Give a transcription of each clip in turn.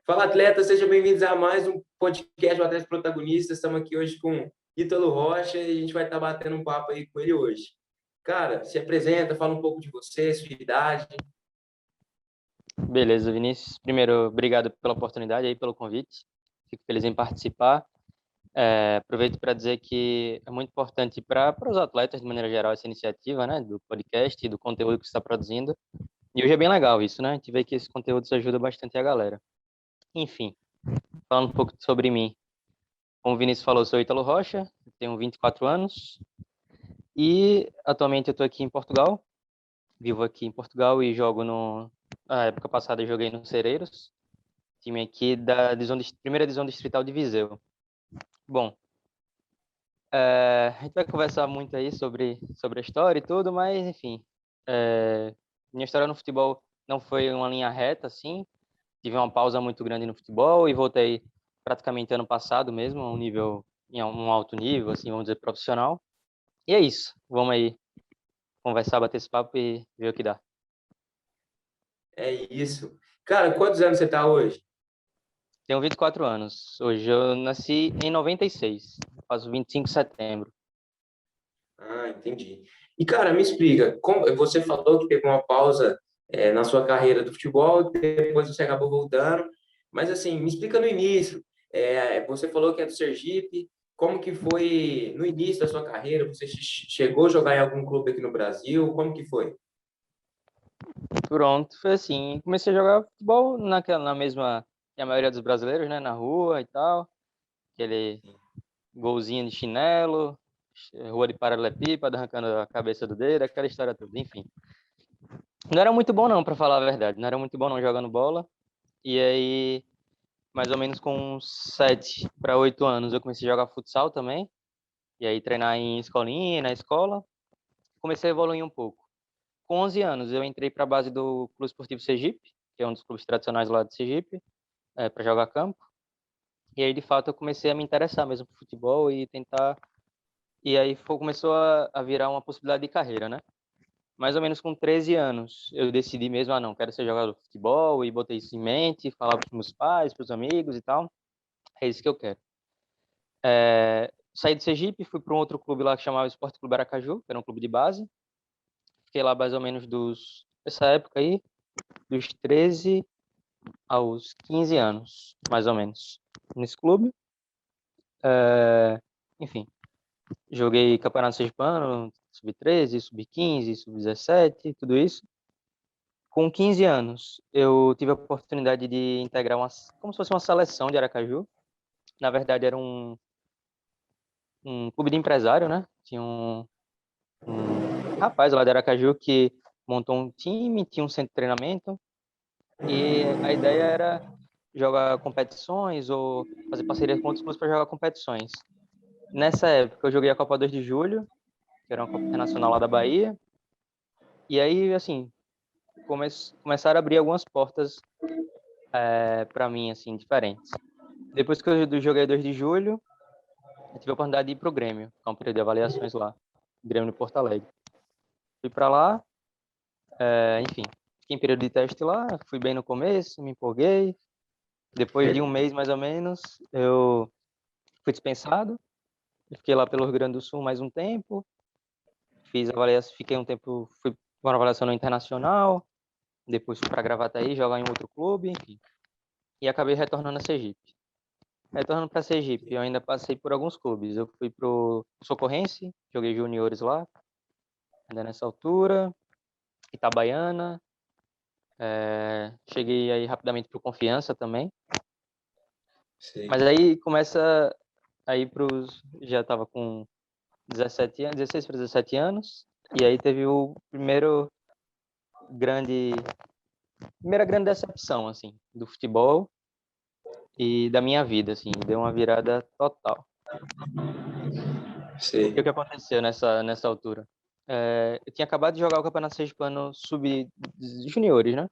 Fala, atleta, sejam bem-vindos a mais um podcast do Atletas Protagonistas. Estamos aqui hoje com Ítalo Rocha e a gente vai estar batendo um papo aí com ele hoje. Cara, se apresenta, fala um pouco de você, sua idade. Beleza, Vinícius. Primeiro, obrigado pela oportunidade aí, pelo convite. Fico feliz em participar. Aproveito para dizer que é muito importante para os atletas, de maneira geral, essa iniciativa, né, do podcast e do conteúdo que você está produzindo. E hoje é bem legal isso, né? A gente vê que esse conteúdo ajuda bastante a galera. Enfim, falando um pouco sobre mim. Como o Vinícius falou, eu sou Ítalo Rocha, tenho 24 anos e atualmente eu estou aqui em Portugal. Vivo aqui em Portugal e jogo na época passada eu joguei no Cereiros, time aqui da primeira divisão distrital de Viseu. Bom, a gente vai conversar muito aí sobre a história e tudo, mas enfim, minha história no futebol não foi uma linha reta, assim. Tive uma pausa muito grande no futebol e voltei praticamente ano passado mesmo, em um alto nível, assim, vamos dizer, profissional. E é isso, vamos aí conversar, bater esse papo e ver o que dá. É isso. Cara, quantos anos você está hoje? Tenho 24 anos. Hoje eu nasci em 96. Faço 25 de setembro. Ah, entendi. E, cara, me explica, você falou que teve uma pausa, na sua carreira do futebol, depois você acabou voltando, mas assim, me explica no início. Você falou que é do Sergipe, como que foi no início da sua carreira? Você chegou a jogar em algum clube aqui no Brasil? Como que foi? Pronto, foi assim. Comecei a jogar futebol na mesma que a maioria dos brasileiros, né? Na rua e tal. Aquele golzinho de chinelo, rua de paralelepípedo, arrancando a cabeça do dedo, aquela história toda. Enfim. Não era muito bom não, para falar a verdade. Não era muito bom não jogando bola. E aí, mais ou menos com uns 7 para 8 anos, eu comecei a jogar futsal também. E aí treinar em escolinha, na escola. Comecei a evoluir um pouco. Com 11 anos, eu entrei para a base do Clube Esportivo Sergipe, que é um dos clubes tradicionais lá de Sergipe, para jogar campo. E aí, de fato, eu comecei a me interessar mesmo por futebol e tentar. E aí começou a virar uma possibilidade de carreira, né? Mais ou menos com 13 anos, eu decidi mesmo, não, quero ser jogador de futebol, e botei isso em mente, falava para os meus pais, para os amigos e tal. É isso que eu quero. Saí de Sergipe, fui para um outro clube lá que chamava Esporte Clube Aracaju, que era um clube de base. Fiquei lá mais ou menos essa época aí, dos 13 aos 15 anos, mais ou menos, nesse clube. Enfim, joguei Campeonato Sergipano, Sub-13, Sub-15, Sub-17, tudo isso. Com 15 anos, eu tive a oportunidade de integrar como se fosse uma seleção de Aracaju. Na verdade, era um clube de empresário, né? Tinha um rapaz lá de Aracaju que montou um time, tinha um centro de treinamento, e a ideia era jogar competições ou fazer parceria com outros clubes para jogar competições. Nessa época, eu joguei a Copa 2 de Julho, que era uma Copa Internacional lá da Bahia, e aí, assim, começaram a abrir algumas portas para mim, assim, diferentes. Depois que eu joguei 2 de julho, eu tive a oportunidade de ir para o Grêmio, que é um período de avaliações lá, Grêmio de Porto Alegre. Fui para lá, enfim, fiquei em período de teste lá, fui bem no começo, me empolguei. Depois de um mês, mais ou menos, eu fui dispensado. Eu fiquei lá pelo Rio Grande do Sul mais um tempo. Fiz avaliação, fiquei um tempo, fui para uma avaliação no Internacional. Depois fui para Gravataí, jogar em outro clube, enfim. E acabei retornando a Sergipe. Retornando para Sergipe, eu ainda passei por alguns clubes. Eu fui pro Socorrense, joguei juniores lá, ainda nessa altura. Itabaiana. Cheguei aí rapidamente pro Confiança também. Sei. Mas aí começa aí já estava com 17 anos, 16 para 17 anos, e aí teve primeira grande decepção, assim, do futebol e da minha vida, assim, deu uma virada total. Porque o Sei. que aconteceu nessa altura? Eu tinha acabado de jogar o Campeonato Sergipano Sub-Juniores, né?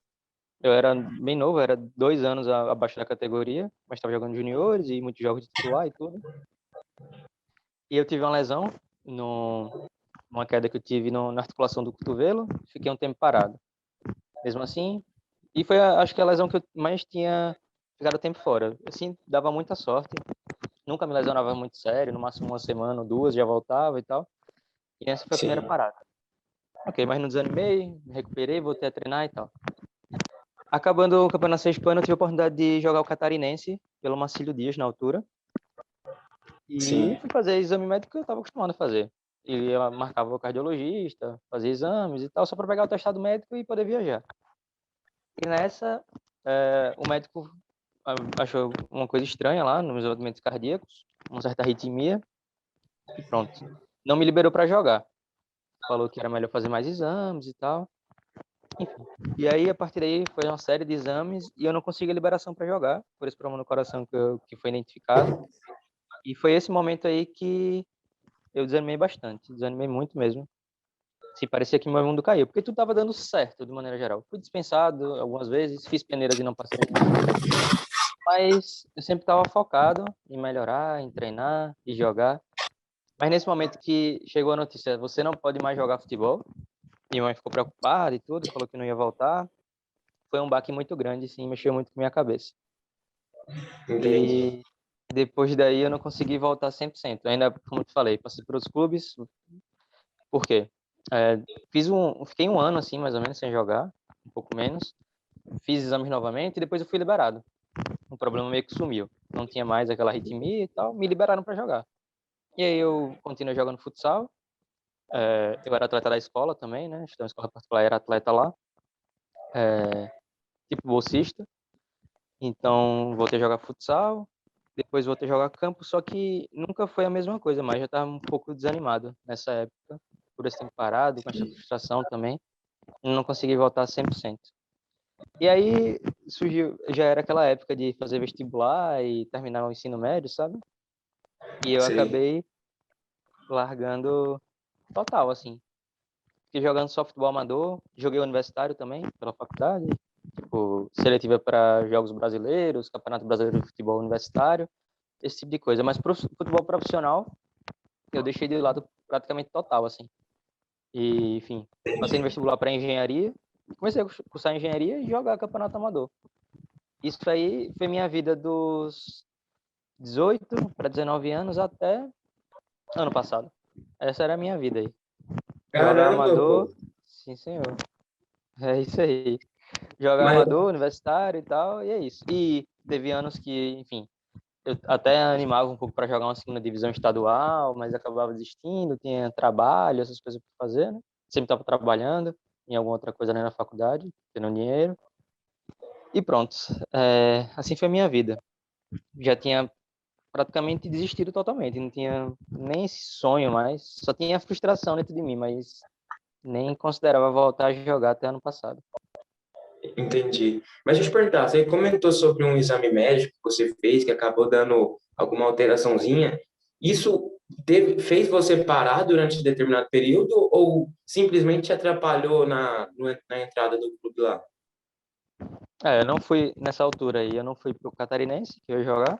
Eu era bem novo, era 2 anos abaixo da categoria, mas estava jogando juniores e muitos jogos de titular e tudo. E eu tive uma lesão, uma queda que eu tive na articulação do cotovelo, fiquei um tempo parado. Mesmo assim, e foi, acho que a lesão que eu mais tinha ficar o tempo fora. Assim, dava muita sorte. Nunca me lesionava muito sério, no máximo uma semana ou duas, já voltava e tal. E essa foi a primeira Sim, parada. Ok, mas não desanimei, me recuperei, voltei a treinar e tal. Acabando o Campeonato Sergipano, eu tive a oportunidade de jogar o Catarinense, pelo Marcílio Dias, na altura. E sim, fui fazer exame médico que eu estava acostumado a fazer. E ela marcava o cardiologista, fazia exames e tal, só para pegar o atestado médico e poder viajar. E nessa, o médico achou uma coisa estranha lá nos meus batimentos cardíacos, uma certa arritmia, e pronto. Não me liberou para jogar. Falou que era melhor fazer mais exames e tal. Enfim. E aí, a partir daí, foi uma série de exames e eu não consegui a liberação para jogar, por esse problema no coração que foi identificado. E foi esse momento aí que eu desanimei bastante, desanimei muito mesmo. Se parecia que meu mundo caiu, porque tudo estava dando certo, de maneira geral. Fui dispensado algumas vezes, fiz peneiras e não passei no concurso, mas eu sempre estava focado em melhorar, em treinar e jogar. Mas nesse momento que chegou a notícia, você não pode mais jogar futebol, minha mãe ficou preocupada e tudo, falou que não ia voltar. Foi um baque muito grande, sim, mexeu muito com a minha cabeça. entendi. E depois daí eu não consegui voltar 100%. Ainda, como eu te falei, passei por outros clubes. Por quê? É, fiquei um ano assim, mais ou menos, sem jogar, um pouco menos. Fiz exames novamente e depois eu fui liberado. O problema meio que sumiu. Não tinha mais aquela arritmia e tal, me liberaram para jogar. E aí eu continuei jogando futsal. Eu era atleta da escola também, né? Estudei na escola particular, era atleta lá, tipo bolsista. Então voltei a jogar futsal, depois voltei a jogar campo, só que nunca foi a mesma coisa, mas já estava um pouco desanimado nessa época, por esse tempo parado, com essa frustração também. Não consegui voltar 100%. E aí surgiu, já era aquela época de fazer vestibular e terminar o ensino médio, sabe? E eu Sei. acabei largando total, assim. Fiquei jogando só futebol amador, joguei universitário também, pela faculdade, tipo, seletiva para jogos brasileiros, Campeonato Brasileiro de Futebol Universitário, esse tipo de coisa. Mas pro futebol profissional, eu deixei de lado praticamente total, assim. E, enfim, passei no vestibular para engenharia, comecei a cursar engenharia e jogar campeonato amador. Isso aí foi minha vida dos 18 para 19 anos até ano passado. Essa era a minha vida aí. Jogar Caramba, amador, pô. sim senhor. É isso aí. Jogar Mas, amador, universitário e tal, e é isso. E teve anos que, enfim, eu até animava um pouco para jogar uma segunda divisão estadual, mas acabava desistindo, tinha trabalho, essas coisas para fazer, né? Sempre estava trabalhando em alguma outra coisa, né, na faculdade, tendo dinheiro. E pronto. Assim foi a minha vida. Já tinha praticamente desistido totalmente, não tinha nem esse sonho mais, só tinha frustração dentro de mim, mas nem considerava voltar a jogar até ano passado. entendi. Mas deixa eu te perguntar, você comentou sobre um exame médico que você fez, que acabou dando alguma alteraçãozinha. Isso fez você parar durante determinado período ou simplesmente te atrapalhou na entrada do clube lá? Eu não fui nessa altura aí, eu não fui pro Catarinense, que eu ia jogar.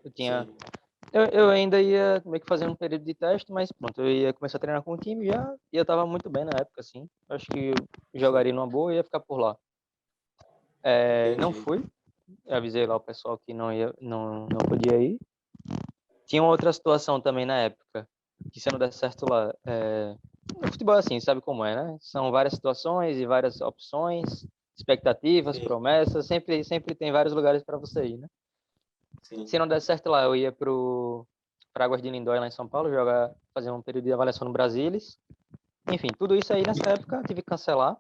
Eu tinha, Sim, eu ainda ia meio que fazer um período de teste, mas pronto, eu ia começar a treinar com o time já, e eu tava muito bem na época, assim. Eu acho que eu sim, jogaria numa boa e ia ficar por lá. Não entendi. fui, eu avisei lá o pessoal que não podia ir. Tinha uma outra situação também na época, que se não der certo lá, no futebol é assim, sabe como é, né? São várias situações e várias opções, expectativas, Sim, promessas, sempre tem vários lugares para você ir, né? sim. Se não der certo lá, eu ia para Águas de Lindóia, lá em São Paulo, jogar, fazer um período de avaliação no Brasilis. Enfim, tudo isso aí nessa época eu tive que cancelar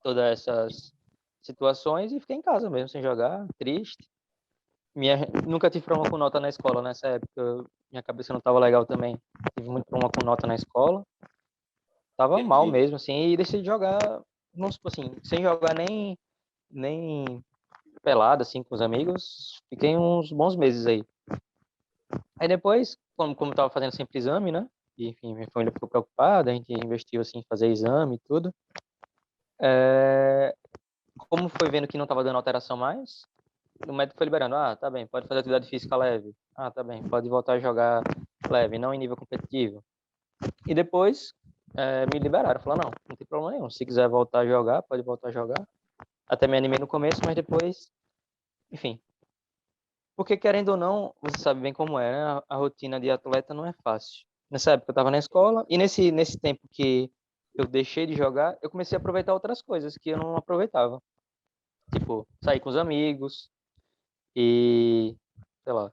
todas essas situações e fiquei em casa mesmo, sem jogar, triste. Nunca tive problema com nota na escola nessa época, minha cabeça não estava legal também. Tive muito problema com nota na escola. Tava mal Entendi. mesmo, assim, e deixei de jogar, não, tipo assim, sem jogar nem pelado, assim, com os amigos. Fiquei uns bons meses aí. Aí depois, como eu tava fazendo sempre exame, né? E, enfim, minha família ficou preocupada, a gente investiu, assim, em fazer exame e tudo. É, Como foi vendo que não tava dando alteração mais, o médico foi liberando. Ah, tá bem, pode fazer atividade física leve. Ah, tá bem, pode voltar a jogar leve, não em nível competitivo. E depois me liberaram. Falaram, não tem problema nenhum. Se quiser voltar a jogar, pode voltar a jogar. Até me animei no começo, mas depois enfim. Porque, querendo ou não, você sabe bem como é, né? A rotina de atleta não é fácil. Nessa época eu estava na escola, e nesse tempo que eu deixei de jogar, eu comecei a aproveitar outras coisas que eu não aproveitava. Tipo, sair com os amigos e, sei lá,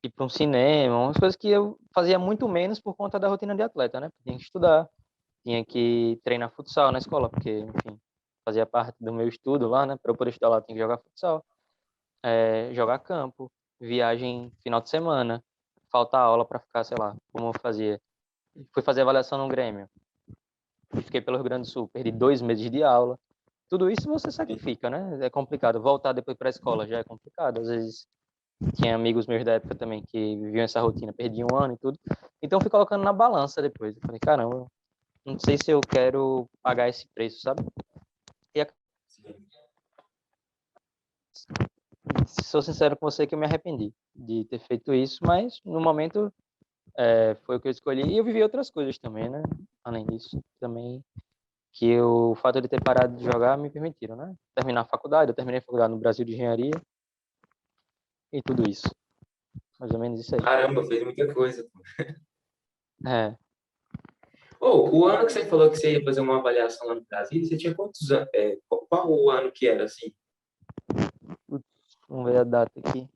ir para um cinema, umas coisas que eu fazia muito menos por conta da rotina de atleta, né? Tinha que estudar, tinha que treinar futsal na escola, porque, enfim, fazia parte do meu estudo lá, né? Para eu poder estudar lá, tinha que jogar futsal, jogar campo, viagem final de semana, faltar aula para ficar, sei lá, como eu fazia. Fui fazer avaliação no Grêmio, fiquei pelo Rio Grande do Sul, perdi 2 meses de aula. Tudo isso você sacrifica, né? É complicado. Voltar depois para a escola já é complicado. Às vezes tinha amigos meus da época também que viviam essa rotina, perdiam um ano e tudo. Então fui colocando na balança depois. Eu falei, caramba, não sei se eu quero pagar esse preço, sabe? E sou sincero com você que eu me arrependi de ter feito isso, mas no momento foi o que eu escolhi. E eu vivi outras coisas também, né? Além disso, também que o fato de ter parado de jogar me permitiram, né? Terminar a faculdade, eu terminei a faculdade no Brasil de Engenharia e tudo isso. Mais ou menos isso aí. Caramba, fez muita coisa. É, O ano que você falou que você ia fazer uma avaliação lá no Brasil, você tinha quantos anos? Qual o ano que era, assim? vamos ver a data aqui.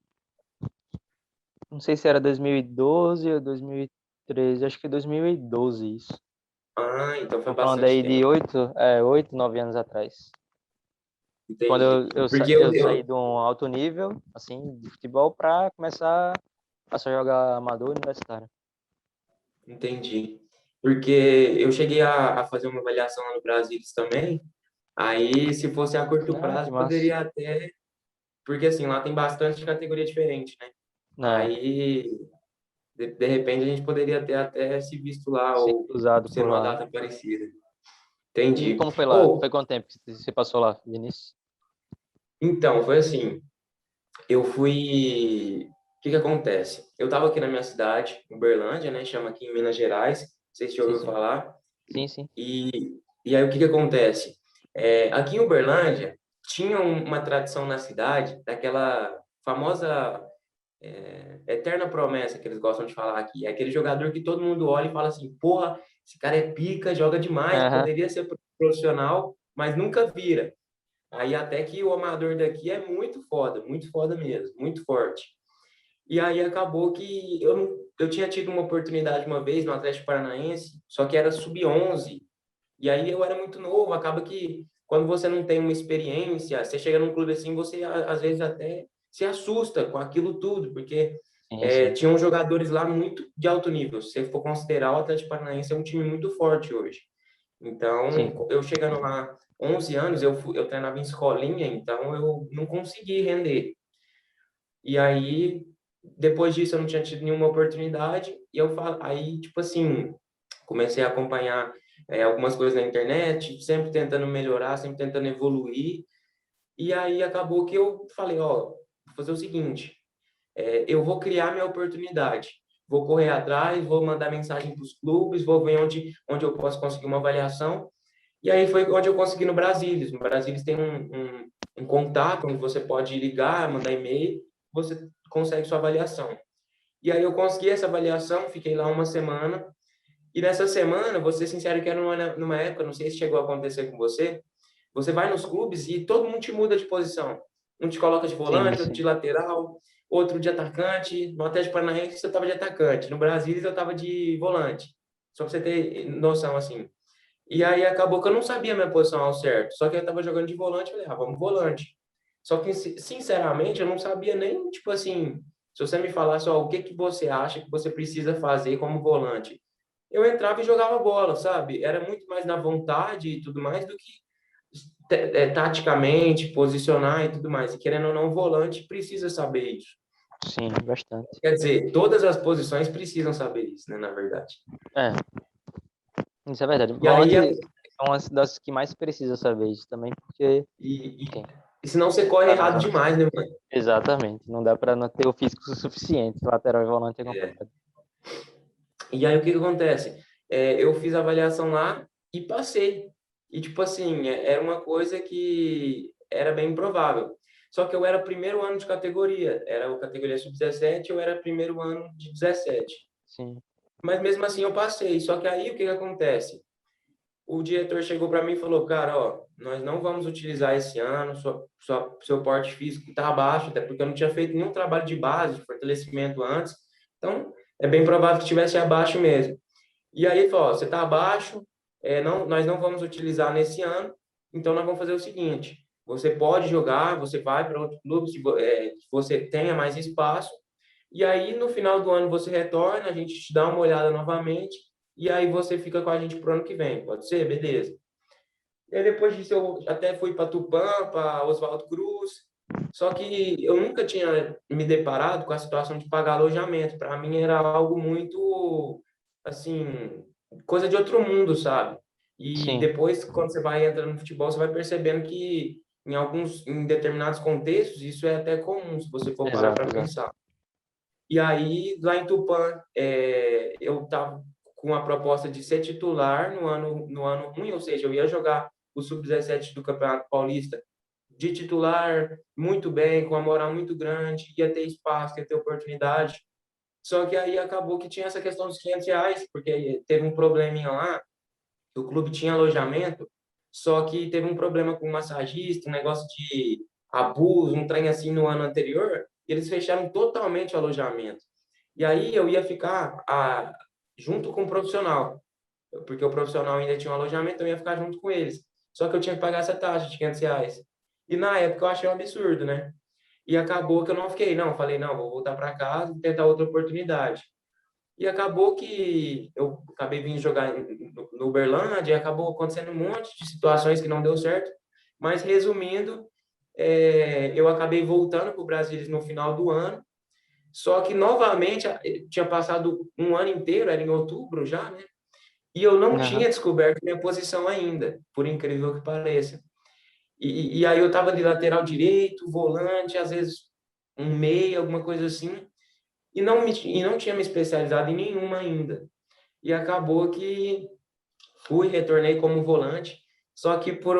Não sei se era 2012 ou 2013, acho que 2012 isso. Ah, então foi Estamos falando bastante aí de tempo. 8, 9 anos atrás. Quando Entendi. Porque eu saí de um alto nível, assim, de futebol, para começar a só jogar amador universitário. entendi. Porque eu cheguei a fazer uma avaliação lá no Brasil também. Aí, se fosse a curto Ah, que prazo, massa. poderia até. Porque assim, lá tem bastante categoria diferente, né? É, Aí, de repente, a gente poderia ter até se visto lá ser ou cruzado ser por numa lá, né? data parecida. E Entendi. como foi lá? Foi Ou, quanto tempo que você passou lá, Vinícius? então, foi assim. Eu fui. O que que acontece? Eu estava aqui na minha cidade, Uberlândia, né? Chama aqui em Minas Gerais. Não sei se você já Sim, ouviu sim. falar. Sim, sim. E aí o que que acontece? Aqui em Uberlândia tinha uma tradição na cidade daquela famosa eterna promessa que eles gostam de falar aqui. É aquele jogador que todo mundo olha e fala assim, porra, esse cara é pica, joga demais, Aham. poderia ser profissional, mas nunca vira. Aí até que o amador daqui é muito foda mesmo, muito forte. E aí acabou que eu tinha tido uma oportunidade uma vez no Atlético Paranaense, só que era sub-11. E aí eu era muito novo, acaba que quando você não tem uma experiência, você chega num clube assim, você às vezes até se assusta com aquilo tudo, porque Sim, sim. tinham jogadores lá muito de alto nível. Se você for considerar, o Atlético Paranaense é um time muito forte hoje. Sim. Então, eu chegando lá 11 anos, eu treinava em escolinha, então eu não consegui render. E aí, depois disso, eu não tinha tido nenhuma oportunidade. E aí, tipo assim, comecei a acompanhar algumas coisas na internet, sempre tentando melhorar, sempre tentando evoluir. E aí acabou que eu falei, ó, vou fazer o seguinte, eu vou criar minha oportunidade. Vou correr atrás, vou mandar mensagem para os clubes, vou ver onde eu posso conseguir uma avaliação. E aí foi onde eu consegui no Brasilis. No Brasilis tem um contato onde você pode ligar, mandar e-mail, você consegue sua avaliação. E aí eu consegui essa avaliação, fiquei lá uma semana. E nessa semana, vou ser sincero que era numa época, não sei se chegou a acontecer com você, você vai nos clubes e todo mundo te muda de posição. Um te coloca de Sim, volante, outro de sim. lateral, outro de atacante. No Atlético Paranaense eu estava de atacante, no Brasilis eu estava de volante. Só para você ter noção assim. E aí acabou que eu não sabia a minha posição ao certo. Só que eu estava jogando de volante, eu falei, vamos volante. Só que, sinceramente, eu não sabia nem, tipo assim, se você me falasse, ó, o que que você acha que você precisa fazer como volante? Eu entrava e jogava bola, sabe? Era muito mais na vontade e tudo mais do que taticamente, posicionar e tudo mais. E querendo ou não, o volante precisa saber isso. Sim, bastante. Quer dizer, todas as posições precisam saber isso, né, na verdade. É, isso é verdade. E aí, Volante é uma das que mais precisa saber isso também, porque, e, e, enfim, e senão você corre tá nas errado zonas. demais, né, mano? Exatamente. Não dá para não ter o físico suficiente. Lateral e volante é É. complicado. E aí o que que acontece? Eu fiz a avaliação lá e passei. E tipo assim, era uma coisa que era bem improvável. Só que eu era primeiro ano de categoria, era a categoria sub-17, eu era primeiro ano de 17. Sim. Mas mesmo assim eu passei. Só que aí o que que acontece? O diretor chegou para mim e falou, cara, ó, nós não vamos utilizar esse ano, seu porte físico está abaixo, até porque eu não tinha feito nenhum trabalho de base, de fortalecimento antes, então é bem provável que estivesse abaixo mesmo. E aí ele falou, ó, você está abaixo, não, nós não vamos utilizar nesse ano, então nós vamos fazer o seguinte, você pode jogar, você vai para outro clube, se você tenha mais espaço, e aí no final do ano você retorna, a gente te dá uma olhada novamente, e aí você fica com a gente pro ano que vem, pode ser? Beleza. E aí depois disso eu até fui para Tupã, para Oswaldo Cruz, só que eu nunca tinha me deparado com a situação de pagar alojamento. Para mim era algo muito, assim, coisa de outro mundo, sabe? E Sim, depois, quando você vai entrando no futebol, você vai percebendo que em determinados contextos, isso é até comum, se você for parar exato, para exato. pensar. E aí, lá em Tupã, eu estava com a proposta de ser titular no ano ruim, ou seja, eu ia jogar o sub-17 do Campeonato Paulista de titular, muito bem, com uma moral muito grande, ia ter espaço, ia ter oportunidade. Só que aí acabou que tinha essa questão dos R$ 500, porque teve um probleminha lá, o clube tinha alojamento, só que teve um problema com o massagista, um negócio de abuso, um trem assim no ano anterior, e eles fecharam totalmente o alojamento. E aí eu ia ficar junto com o profissional, porque o profissional ainda tinha um alojamento, eu ia ficar junto com eles. Só que eu tinha que pagar essa taxa de R$ 500. E na época eu achei um absurdo, né? E acabou que eu não fiquei, não. Falei, não, vou voltar para casa e tentar outra oportunidade. E acabou que eu acabei vindo jogar no Uberlândia e acabou acontecendo um monte de situações que não deu certo. Mas, resumindo, eu acabei voltando para o Brasil no final do ano. Só que, novamente, tinha passado um ano inteiro, era em outubro já, né? E eu não Aham. tinha descoberto minha posição ainda, por incrível que pareça. E aí eu estava de lateral direito, volante, às vezes um meia, alguma coisa assim, e não tinha me especializado em nenhuma ainda. E acabou que retornei como volante, só que por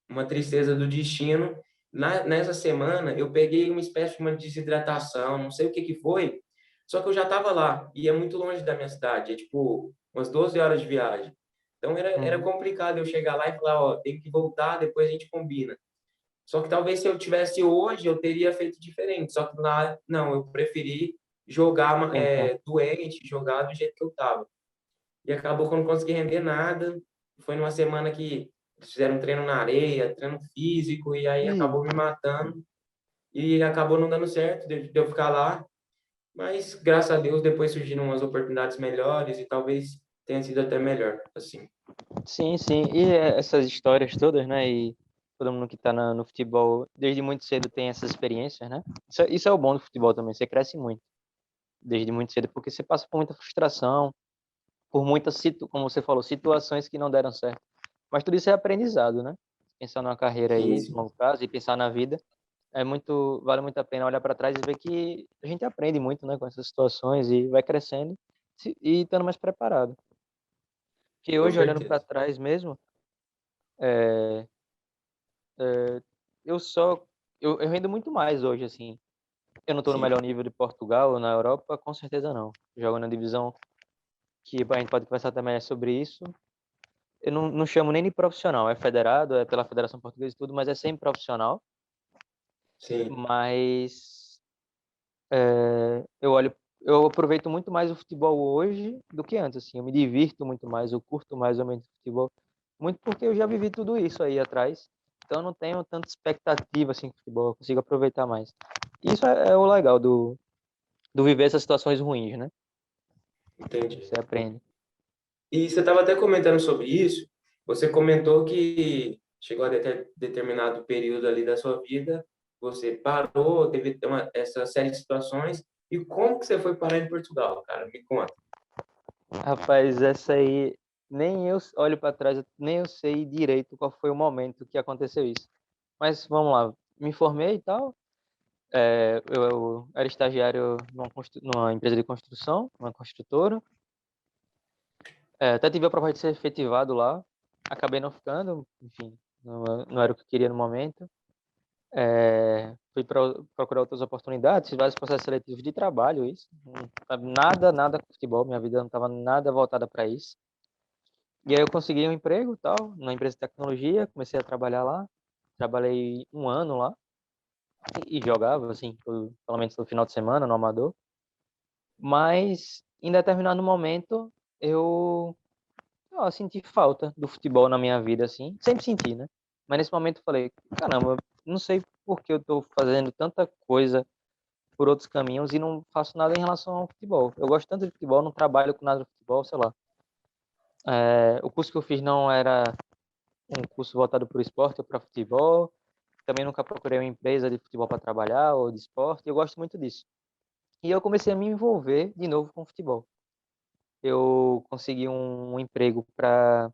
uma tristeza do destino, nessa semana eu peguei uma espécie de uma desidratação, não sei o que que foi, só que eu já estava lá, e é muito longe da minha cidade, é tipo umas 12 horas de viagem. Então era Uhum. complicado eu chegar lá e falar, ó, tem que voltar, depois a gente combina. Só que talvez se eu tivesse hoje, eu teria feito diferente. Só que lá, não, eu preferi jogar Então, doente, jogar do jeito que eu estava. E acabou que eu não consegui render nada. Foi numa semana que fizeram um treino na areia, treino físico, e aí e acabou me matando. E acabou não dando certo de eu ficar lá. Mas, graças a Deus, depois surgiram umas oportunidades melhores e talvez tenha sido até melhor, assim. sim, sim. E essas histórias todas, né? E todo mundo que tá no futebol desde muito cedo tem essas experiências, né? Isso é o bom do futebol também. Você cresce muito desde muito cedo, porque você passa por muita frustração, por muitas, como você falou, situações que não deram certo. Mas tudo isso é aprendizado, né? Pensar numa carreira Sim, aí de sim. longo prazo e pensar na vida, vale muito a pena olhar para trás e ver que a gente aprende muito, né, com essas situações e vai crescendo e estando mais preparado. Porque Com hoje, olhando para certeza. trás mesmo, é, eu só eu rendo muito mais hoje, assim. Eu não estou no Sim, melhor nível de Portugal ou na Europa, com certeza não. Jogo na divisão que a gente pode conversar também sobre isso. Eu não chamo nem de profissional, é federado, é pela Federação Portuguesa e tudo, mas é semi-profissional. sim. Mas eu aproveito muito mais o futebol hoje do que antes, assim. Eu me divirto muito mais, eu curto mais o ambiente de futebol, muito porque eu já vivi tudo isso aí atrás. Então eu não tenho tanta expectativa assim com futebol, eu consigo aproveitar mais. Isso é o legal do viver essas situações ruins, né? Entendi. Você aprende. E você estava até comentando sobre isso. Você comentou que chegou a determinado período ali da sua vida, você parou, teve essa série de situações. E como que você foi parar em Portugal, cara? Me conta. Rapaz, essa aí nem eu olho para trás, nem eu sei direito qual foi o momento que aconteceu isso. Mas vamos lá, me formei e tal. Eu era estagiário numa empresa de construção, uma construtora. Até tive a proposta de ser efetivado lá, acabei não ficando, enfim, não era o que eu queria no momento. Fui procurar outras oportunidades, fiz vários processos seletivos de trabalho, isso. Não sabe nada com futebol, minha vida não estava nada voltada para isso. E aí eu consegui um emprego, tal, na empresa de tecnologia, comecei a trabalhar lá. Trabalhei um ano lá e jogava, assim, pelo menos no final de semana, no amador. Mas, em determinado momento, eu senti falta do futebol na minha vida, assim. Sempre senti, né? Mas nesse momento eu falei, caramba, não sei por que eu tô fazendo tanta coisa por outros caminhos e não faço nada em relação ao futebol. Eu gosto tanto de futebol, não trabalho com nada de futebol, sei lá. O curso que eu fiz não era um curso voltado para o esporte ou para futebol. Também nunca procurei uma empresa de futebol para trabalhar ou de esporte. Eu gosto muito disso. E eu comecei a me envolver de novo com futebol. Eu consegui um emprego para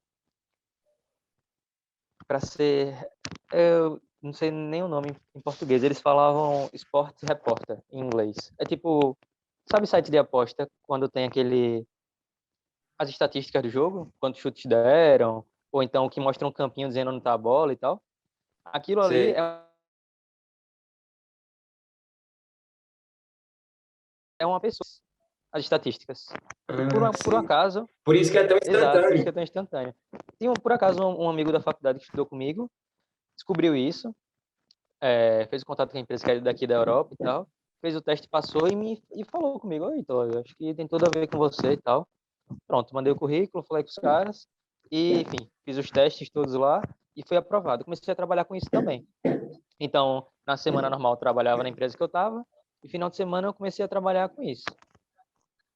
ser, eu não sei nem o nome em português. Eles falavam Sport Reporter em inglês. É tipo, sabe site de aposta quando tem as estatísticas do jogo, quantos chutes deram, ou então o que mostra um campinho dizendo onde tá a bola e tal. Aquilo ali Sei. é uma pessoa, as estatísticas. E Ah, por sei. acaso, Por isso que é tão exato, por isso que é instantâneo. tão instantâneo. Tinha, por acaso, um amigo da faculdade que estudou comigo, descobriu isso, fez o contato com a empresa que é daqui da Europa e tal, fez o teste, passou e falou comigo, oi, Vitor, acho que tem tudo a ver com você e tal. Pronto, mandei o currículo, falei com os caras e, enfim, fiz os testes todos lá e fui aprovado. Comecei a trabalhar com isso também. Então, na semana normal, eu trabalhava na empresa que eu estava e final de semana eu comecei a trabalhar com isso.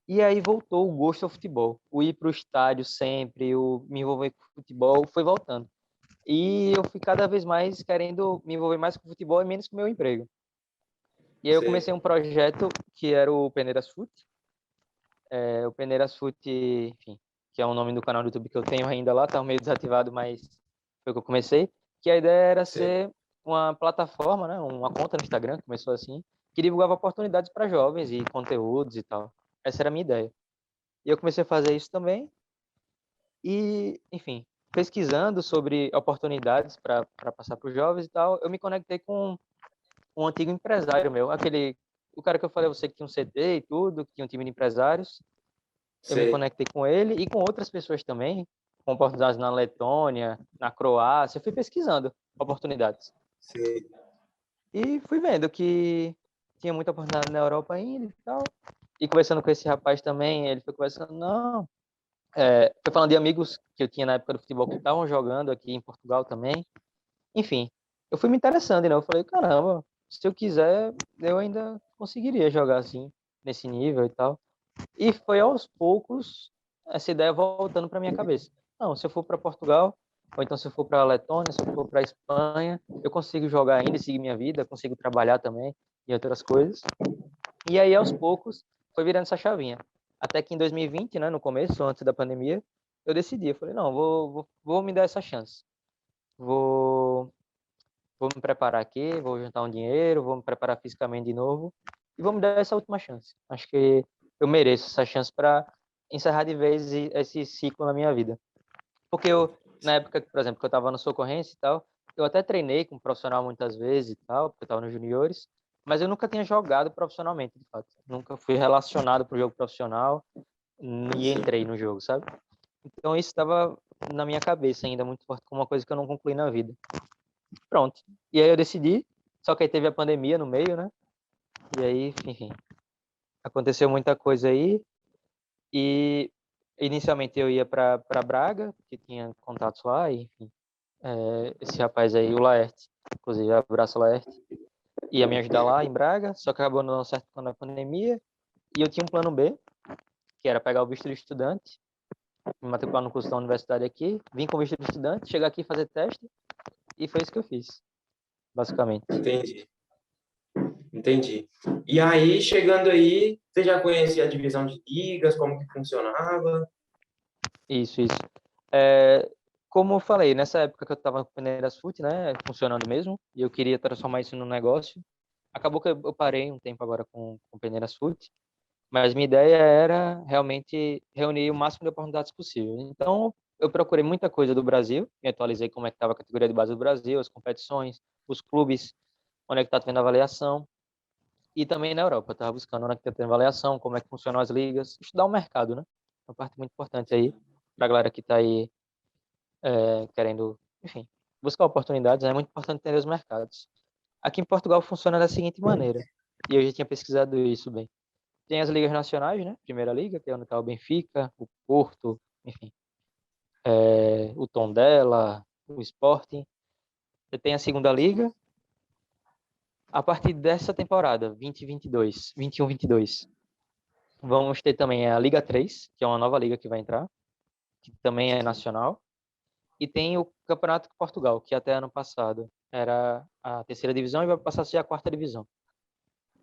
E aí voltou o gosto ao futebol. O ir para o estádio sempre, o me envolver com futebol, foi voltando. E eu fui cada vez mais querendo me envolver mais com futebol e menos com o meu emprego. E aí eu comecei Sei. um projeto que era o Peneiras Foot. O Peneiras Foot, enfim, que é o nome do canal do YouTube que eu tenho ainda lá, tá meio desativado, mas foi o que eu comecei. Que a ideia era Sei. ser uma plataforma, né, uma conta no Instagram, começou assim, que divulgava oportunidades para jovens e conteúdos e tal. Essa era a minha ideia. E eu comecei a fazer isso também. E, enfim, pesquisando sobre oportunidades para passar para os jovens e tal, eu me conectei com um antigo empresário meu, o cara que eu falei a você que tinha um CT e tudo, que tinha um time de empresários. Eu me Sei. conectei com ele e com outras pessoas também, com oportunidades na Letônia, na Croácia. Eu fui pesquisando oportunidades. Sei. E fui vendo que tinha muita oportunidade na Europa ainda e tal. E conversando com esse rapaz também, ele foi conversando, não, foi falando de amigos que eu tinha na época do futebol que estavam jogando aqui em Portugal também. Enfim, eu fui me interessando, né? Eu falei, caramba, se eu quiser, eu ainda conseguiria jogar assim, nesse nível e tal. E foi aos poucos essa ideia voltando para minha cabeça. Não, se eu for para Portugal, ou então se eu for para a Letônia, se eu for para a Espanha, eu consigo jogar ainda e seguir minha vida, consigo trabalhar também e outras coisas. E aí, aos poucos, foi virando essa chavinha. Até que em 2020, né, no começo, antes da pandemia, eu decidi, eu falei, não, vou me dar essa chance. Vou, vou me preparar aqui, vou juntar um dinheiro, vou me preparar fisicamente de novo e vou me dar essa última chance. Acho que eu mereço essa chance para encerrar de vez esse ciclo na minha vida. Porque na época, por exemplo, que eu estava no Socorrense e tal, eu até treinei com profissional muitas vezes e tal, porque eu estava nos juniores, mas eu nunca tinha jogado profissionalmente, de fato. Nunca fui relacionado para o jogo profissional e Sim. entrei no jogo, sabe? Então isso estava na minha cabeça ainda muito forte como uma coisa que eu não concluí na vida. Pronto. E aí eu decidi, só que aí teve a pandemia no meio, né? E aí, enfim, aconteceu muita coisa aí e inicialmente eu ia para Braga, porque tinha contatos lá, e, enfim, esse rapaz aí, o Laerte, inclusive abraço Laerte, ia me ajudar lá em Braga, só que acabou não dando certo quando a pandemia, e eu tinha um plano B, que era pegar o visto de estudante, me matricular no curso da universidade aqui, vim com visto de estudante, chegar aqui e fazer teste, e foi isso que eu fiz, basicamente. Entendi. Entendi. E aí, chegando aí, você já conhecia a divisão de ligas, como que funcionava? Isso. É, como eu falei, nessa época que eu estava com o Peneiras Foot, né, funcionando mesmo, e eu queria transformar isso num negócio, acabou que eu parei um tempo agora com o Peneiras Foot, mas minha ideia era realmente reunir o máximo de oportunidades possível. Então, eu procurei muita coisa do Brasil, me atualizei como é que estava a categoria de base do Brasil, as competições, os clubes. onde é que está tendo avaliação. E também na Europa, estava buscando onde é que está tendo avaliação, como é que funcionam as ligas, estudar o mercado, né? Uma parte muito importante aí, para a galera que está aí querendo, enfim, buscar oportunidades, é muito importante entender os mercados. Aqui em Portugal funciona da seguinte maneira, e eu já tinha pesquisado isso bem. Tem as ligas nacionais, né? Primeira Liga, que é onde está o Benfica, o Porto, enfim, o Tondela, o Sporting. Você tem a Segunda Liga. A partir dessa temporada, 2022, 21-22, vamos ter também a Liga 3, que é uma nova liga que vai entrar, que também é nacional. E tem o Campeonato de Portugal, que até ano passado era a terceira divisão e vai passar a ser a quarta divisão.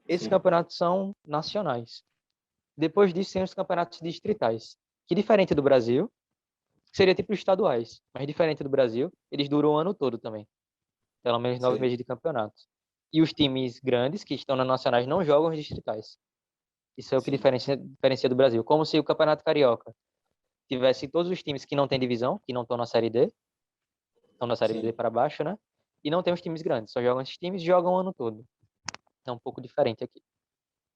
Esses Sim. campeonatos são nacionais. Depois disso, tem os campeonatos distritais, que diferente do Brasil, seria tipo estaduais, mas diferente do Brasil, eles duram o ano todo também, pelo menos 9 meses de campeonato. E os times grandes, que estão nas nacionais, não jogam os distritais. Isso é o que Sim. diferencia do Brasil. Como se o Campeonato Carioca tivesse todos os times que não têm divisão, que não estão na Série D, estão na Série D Sim. para baixo, né? E não tem os times grandes, só jogam esses times e jogam o ano todo. É um pouco diferente aqui.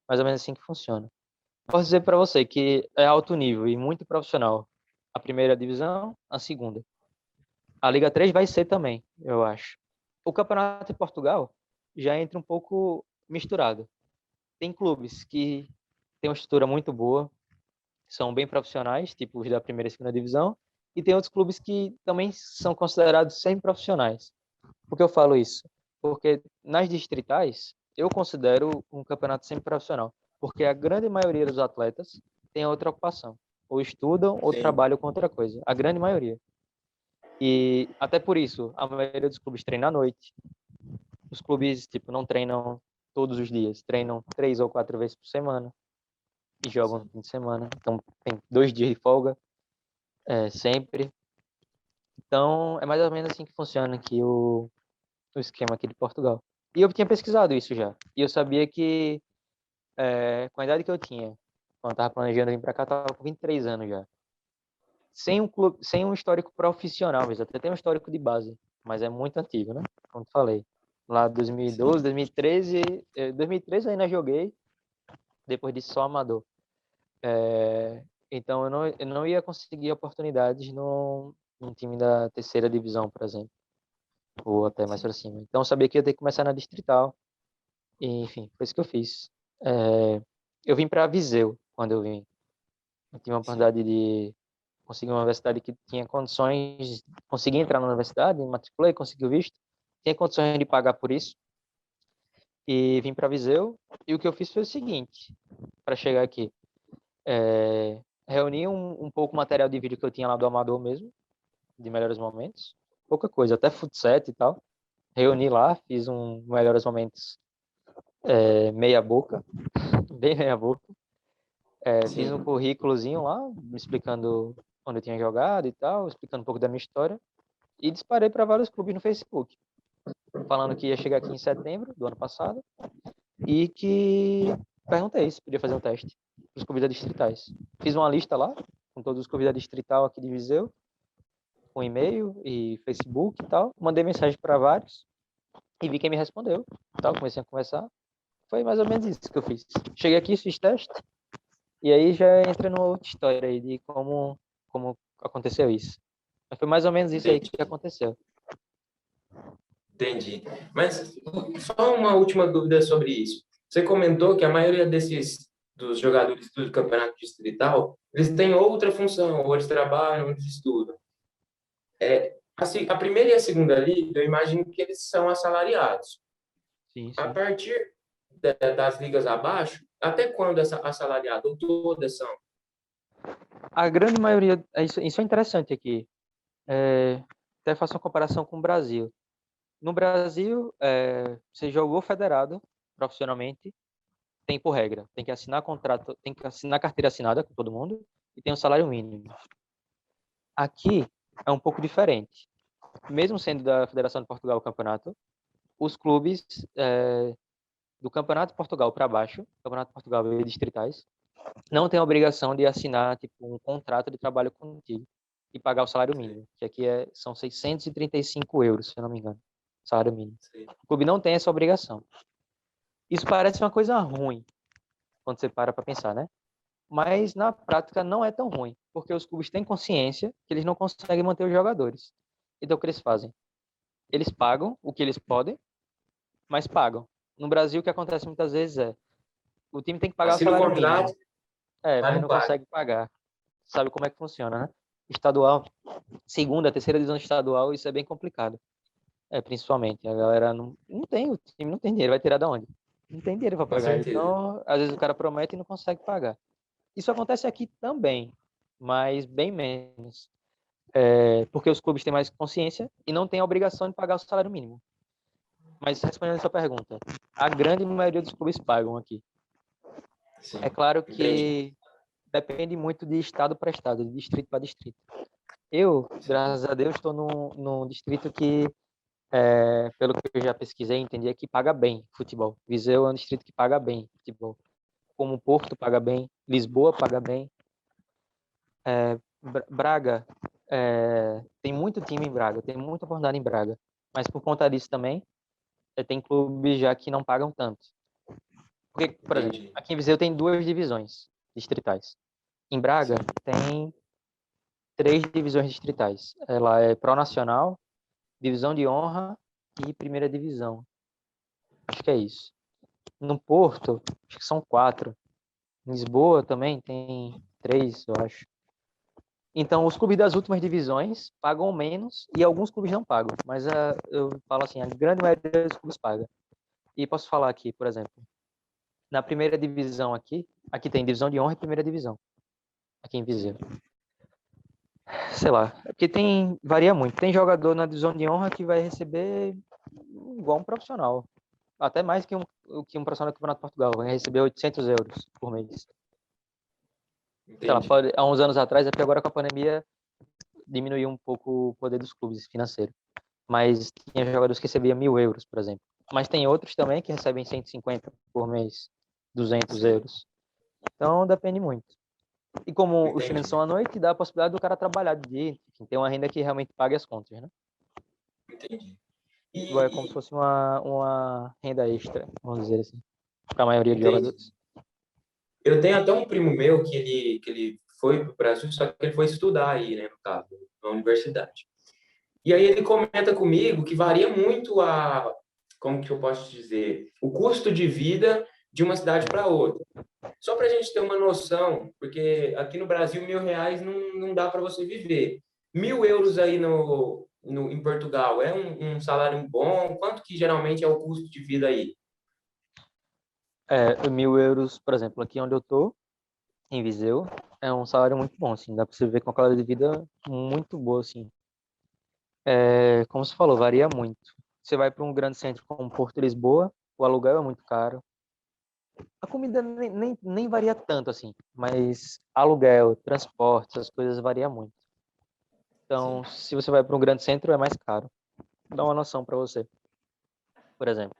Mais ou menos assim que funciona. Posso dizer para você que é alto nível e muito profissional. A primeira divisão, a segunda. A Liga 3 vai ser também, eu acho. O campeonato de Portugal já entra um pouco misturado. Tem clubes que têm uma estrutura muito boa, são bem profissionais, tipo os da primeira e segunda divisão, e tem outros clubes que também são considerados semi-profissionais. Por que eu falo isso? Porque nas distritais, eu considero um campeonato semi-profissional, porque a grande maioria dos atletas tem outra ocupação, ou estudam ou Sim. trabalham com outra coisa, a grande maioria. E até por isso, a maioria dos clubes treina à noite. Os clubes, tipo, não treinam todos os dias, treinam 3 ou 4 vezes por semana e jogam no Sim. fim de semana. Então, tem 2 dias de folga, sempre. Então, é mais ou menos assim que funciona aqui o esquema aqui de Portugal. E eu tinha pesquisado isso já. E eu sabia que, com a idade que eu tinha, quando eu tava planejando vir para cá, eu tava com 23 anos já. Sem um clube, sem um histórico profissional, mesmo. Até tem um histórico de base, mas é muito antigo, né? Como eu falei. Lá 2012, Sim. 2013, 2013 eu ainda joguei, depois disso só amador. Então eu não ia conseguir oportunidades num time da terceira divisão, por exemplo, ou até mais para cima. Então eu sabia que ia ter que começar na distrital. E, enfim, foi isso que eu fiz. Eu vim para Viseu quando eu vim. Eu tive uma Sim. oportunidade de conseguir uma universidade que tinha condições, consegui entrar na universidade, me matriculei, consegui o visto, tinha condições de pagar por isso e vim para Viseu. E o que eu fiz foi o seguinte, para chegar aqui, reuni um pouco o material de vídeo que eu tinha lá do Amador mesmo, de melhores momentos, pouca coisa, até futsal e tal. Reuni lá, fiz um melhores momentos meia boca, bem meia boca. Fiz um Sim. currículozinho lá, me explicando onde eu tinha jogado e tal, explicando um pouco da minha história, e disparei para vários clubes no Facebook, falando que ia chegar aqui em setembro do ano passado, e que perguntei se podia fazer um teste para os clubes da distritais. Fiz uma lista lá, com todos os clubes da distrital aqui de Viseu, com e-mail e Facebook e tal, mandei mensagem para vários, e vi quem me respondeu, tal, comecei a conversar, foi mais ou menos isso que eu fiz. Cheguei aqui, fiz teste, e aí já entra numa outra história aí de como aconteceu isso. Mas foi mais ou menos isso aí Entendi. que aconteceu. Entendi. Mas só uma última dúvida sobre isso. Você comentou que a maioria dos jogadores do campeonato distrital, eles têm outra função, ou eles trabalham, ou eles estudam. A primeira e a segunda liga, eu imagino que eles são assalariados. Sim, A sim. partir das ligas abaixo, até quando essa assalariado? Ou todas são? A grande maioria, isso é interessante aqui. Até faço uma comparação com o Brasil. No Brasil, você jogou federado profissionalmente, tem por regra, tem que assinar contrato, tem que assinar carteira assinada com todo mundo e tem um salário mínimo. Aqui é um pouco diferente. Mesmo sendo da Federação de Portugal o campeonato, os clubes do Campeonato de Portugal para baixo, Campeonato de Portugal e distritais, não têm a obrigação de assinar tipo um contrato de trabalho contigo e pagar o salário mínimo, que aqui são 635 euros, se eu não me engano. salário mínimo. Sim. O clube não tem essa obrigação. Isso parece uma coisa ruim, quando você para pensar, né? Mas na prática não é tão ruim, porque os clubes têm consciência que eles não conseguem manter os jogadores. Então o que eles fazem? Eles pagam o que eles podem, mas pagam. No Brasil, o que acontece muitas vezes é o time tem que pagar o Assina o salário contrato, mínimo, mas mas não não paga. consegue pagar. Sabe como é que funciona, né? Estadual, segunda, terceira divisão estadual, isso é bem complicado. Principalmente, a galera não tem, o time não tem dinheiro, vai tirar da onde? Não tem dinheiro para Com pagar. certeza. Então, às vezes o cara promete e não consegue pagar. Isso acontece aqui também, mas bem menos. Porque os clubes têm mais consciência e não têm a obrigação de pagar o salário mínimo. Mas respondendo a sua pergunta, a grande maioria dos clubes pagam aqui. É Sim, claro entendi. que depende muito de estado para estado, de distrito para distrito. Eu, Sim, graças a Deus, estou num distrito que, pelo que eu já pesquisei, entendi, é que paga bem futebol. Viseu é um distrito que paga bem futebol. Como Porto paga bem, Lisboa paga bem, Braga, tem muito time em Braga, tem muita oportunidade em Braga. Mas por conta disso também, tem clubes já que não pagam tanto. Porque, por exemplo, entendi. aqui em Viseu tem duas divisões distritais. Em Braga Sim, tem três divisões distritais. Ela é Pro Nacional, Divisão de Honra e Primeira Divisão. Acho que é isso. No Porto, acho que são quatro. Em Lisboa também tem três, eu acho. Então, os clubes das últimas divisões pagam menos e alguns clubes não pagam. Mas eu falo assim, a grande maioria dos clubes paga. E posso falar aqui, por exemplo, na primeira divisão aqui tem divisão de honra e primeira divisão, aqui em Viseu. sim. Sei lá, é porque varia muito. Tem jogador na divisão de honra que vai receber igual um profissional. Até mais que um profissional do Campeonato de Portugal. Vai receber 800 euros por mês. Sei lá, Entendi. há uns anos atrás, é porque agora com a pandemia diminuiu um pouco o poder dos clubes financeiro. Mas tinha jogadores que recebiam 1.000 euros, por exemplo. Mas tem outros também que recebem 150 por mês, 200 Sim, euros. Então depende muito. E como os treinos entendi. são à noite, dá a possibilidade do cara trabalhar de dia, enfim, ter uma renda que realmente pague as contas, né? Entendi. Futebol é como se E, fosse uma renda extra, vamos dizer assim, para a maioria dos entendi. jogadores. Eu tenho até um primo meu que ele foi para o Brasil, só que ele foi estudar aí, né, no caso, na universidade. E aí ele comenta comigo que varia muito como que eu posso dizer, o custo de vida de uma cidade para outra. Só para a gente ter uma noção, porque aqui no Brasil, R$ 1.000 não dá para você viver. 1.000 euros aí em Portugal é um salário bom? Quanto que geralmente é o custo de vida aí? 1.000 euros, por exemplo, aqui onde eu tô, em Viseu, é um salário muito bom, assim, dá para você ver com uma qualidade de vida muito boa, assim. Como você falou, varia muito. Você vai para um grande centro como Porto e Lisboa, o aluguel é muito caro. A comida nem varia tanto, assim, mas aluguel, transporte, essas coisas variam muito. Então, Sim, se você vai para um grande centro, é mais caro. Vou dar uma noção para você. Por exemplo,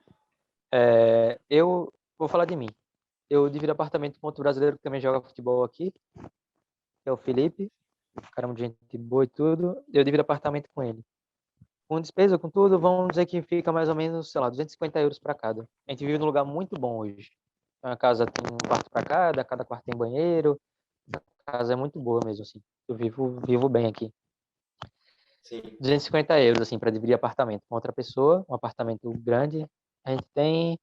eu vou falar de mim. Eu divido apartamento com outro brasileiro que também joga futebol aqui, que é o Felipe, cara de gente boa e tudo. Eu divido apartamento com ele. Com despesa, com tudo, vamos dizer que fica mais ou menos, sei lá, 250 euros para cada. A gente vive num lugar muito bom hoje. A casa tem um quarto para cada quarto tem banheiro. A casa é muito boa mesmo, assim. Eu vivo bem aqui. sim, 250 euros, assim, para dividir apartamento com outra pessoa, um apartamento grande. A gente tem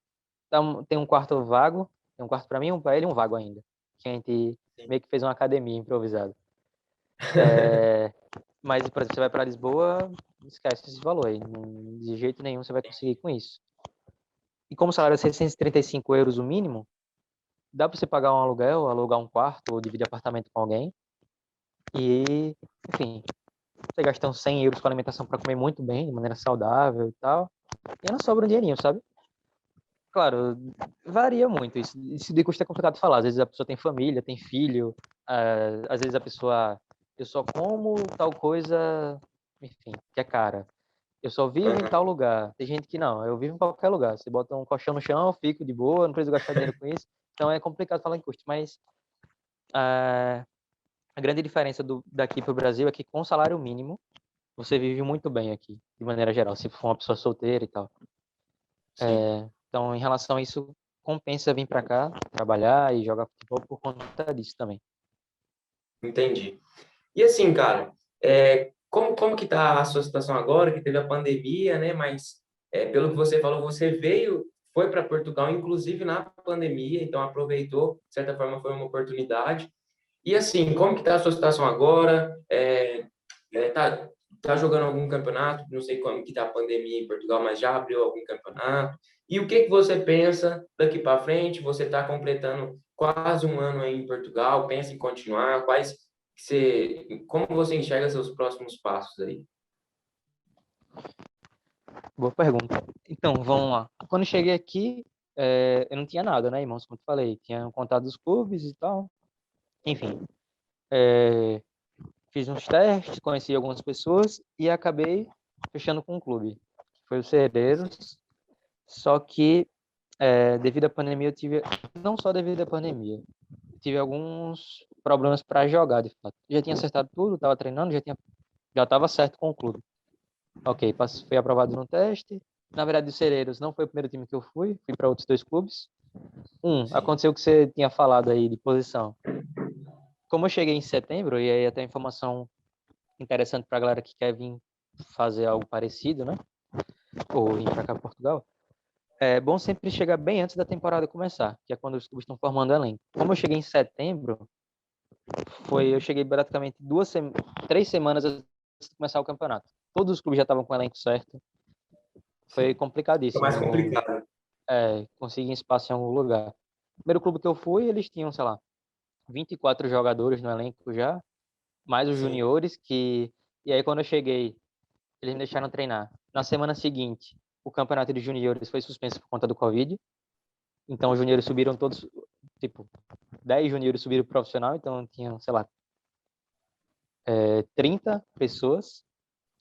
um quarto vago, tem um quarto para mim, um para ele e um vago ainda. Que a gente sim. meio que fez uma academia improvisada. É, mas, por exemplo, você vai para Lisboa, esquece esse valor aí. De jeito nenhum você vai conseguir com isso. E como o salário é 635 euros o mínimo, dá para você pagar um aluguel, alugar um quarto ou dividir apartamento com alguém. E, enfim, você gasta uns 100 euros com alimentação para comer muito bem, de maneira saudável e tal. E ainda sobra um dinheirinho, sabe? Claro, varia muito. Isso de custo é complicado de falar. Às vezes a pessoa tem família, tem filho. Às vezes a pessoa, eu só como tal coisa, enfim, que é cara. Eu só vivo em Aham. tal lugar. Tem gente que não, eu vivo em qualquer lugar. Você bota um colchão no chão, eu fico de boa, não preciso gastar dinheiro com isso. Então é complicado falar em custo. Mas a grande diferença daqui para o Brasil é que com o salário mínimo, você vive muito bem aqui, de maneira geral, se for uma pessoa solteira e tal. Sim, Então, em relação a isso, compensa vir para cá, trabalhar e jogar futebol por conta disso também. entendi. E assim, cara, como que tá a sua situação agora, que teve a pandemia, né? Mas pelo que você falou, você veio, foi para Portugal, inclusive na pandemia, então aproveitou, de certa forma foi uma oportunidade. E assim, como que tá a sua situação agora? Tá jogando algum campeonato? Não sei como que tá a pandemia em Portugal, mas já abriu algum campeonato? E o que que você pensa daqui para frente? Você está completando quase um ano aí em Portugal, pensa em continuar? Como você enxerga seus próximos passos aí? Boa pergunta. Então, vamos lá. Quando eu cheguei aqui, eu não tinha nada, né, irmãos? Como eu falei, tinha contato dos clubes e tal. Enfim, é, fiz uns testes, conheci algumas pessoas e acabei fechando com um clube, que foi o Cereiros. Só que, devido à pandemia, eu tive, não só devido à pandemia, eu tive alguns problemas para jogar, de fato. Já tinha acertado tudo, estava treinando, já estava certo com o clube. Ok, fui aprovado no teste. Na verdade, o Cereiros não foi o primeiro time que eu fui para outros dois clubes. Sim, Aconteceu o que você tinha falado aí de posição. Como eu cheguei em setembro, e aí até informação interessante para a galera que quer vir fazer algo parecido, né? Ou vir para cá, para Portugal. É bom sempre chegar bem antes da temporada começar, que é quando os clubes estão formando elenco. Como eu cheguei em setembro, eu cheguei praticamente 3 semanas antes de começar o campeonato. Todos os clubes já estavam com o elenco certo. Foi sim. Fica mais complicadíssimo. complicado. Conseguir espaço em algum lugar. O primeiro clube que eu fui, eles tinham, sei lá, 24 jogadores no elenco já, mais os Sim, juniores, e aí quando eu cheguei, eles me deixaram treinar. Na semana seguinte, o campeonato de juniores foi suspenso por conta do Covid, então os juniores subiram todos, tipo, 10 juniores subiram pro profissional, então tinha, sei lá, 30 pessoas,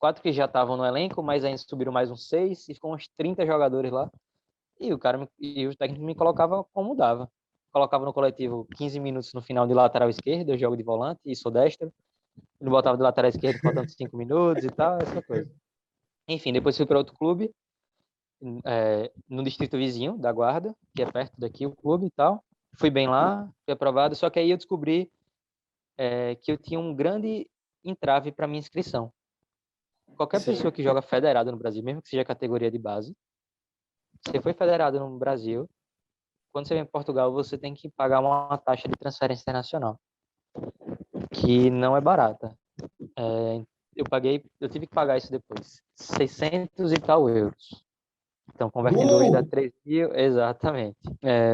4 que já estavam no elenco, mas ainda subiram mais uns 6, e ficou uns 30 jogadores lá. E o técnico me colocava como dava. Colocava no coletivo 15 minutos no final de lateral esquerdo, eu jogo de volante e sou destro. Ele botava de lateral esquerdo faltando 5 minutos e tal, essa coisa. Enfim, depois fui para outro clube, no distrito vizinho da Guarda, que é perto daqui o clube e tal. Fui bem lá, fui aprovado, só que aí eu descobri que eu tinha um grande entrave para minha inscrição. Qualquer pessoa sim. que joga federado no Brasil, mesmo que seja categoria de base, se foi federado no Brasil, quando você vem para Portugal, você tem que pagar uma taxa de transferência internacional, que não é barata. É, eu tive que pagar isso depois, 600 e tal euros. Então, convertendo hoje dá Uh! 3 mil, exatamente.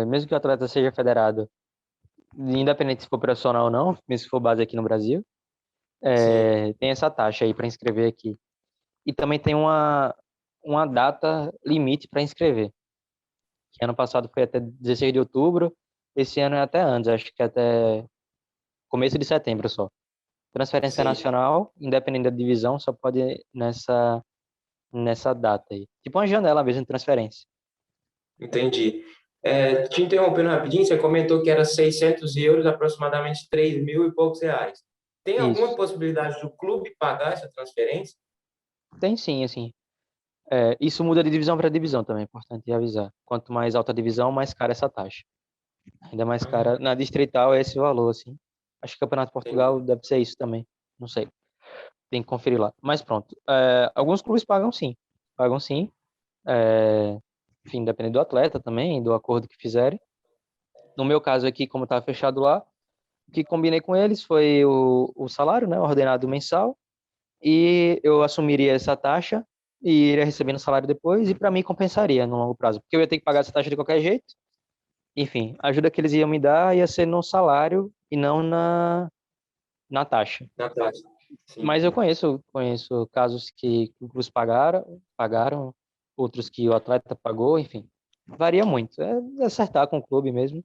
Mesmo que o atleta seja federado, independente se for profissional ou não, mesmo se for base aqui no Brasil, Sim, tem essa taxa aí para inscrever aqui. E também tem uma data limite para inscrever, que ano passado foi até 16 de outubro, esse ano é até antes, acho que é até começo de setembro só. Transferência sim, nacional, independente da divisão, só pode ir nessa data aí. Tipo uma janela mesmo de transferência. entendi. Te interrompendo rapidinho, você comentou que era 600 euros, aproximadamente 3 mil e poucos reais. Tem alguma Isso. possibilidade do clube pagar essa transferência? Tem sim, assim. Isso muda de divisão para divisão também, é importante avisar. Quanto mais alta a divisão, mais cara essa taxa. Ainda mais cara. Ah, Na distrital é esse valor, assim. Acho que o Campeonato de Portugal entendi. deve ser isso também. Não sei. Tem que conferir lá. Mas pronto. Alguns clubes pagam sim. Pagam sim. É, enfim, dependendo do atleta também, do acordo que fizerem. No meu caso aqui, como estava fechado lá, o que combinei com eles foi o salário, né, ordenado mensal, e eu assumiria essa taxa e iria recebendo o salário depois, e para mim compensaria no longo prazo, porque eu ia ter que pagar essa taxa de qualquer jeito. Enfim, a ajuda que eles iam me dar ia ser no salário e não na taxa. Na taxa. Sim, Mas eu conheço casos que os pagaram, outros que o atleta pagou, enfim. Varia muito. É acertar com o clube mesmo.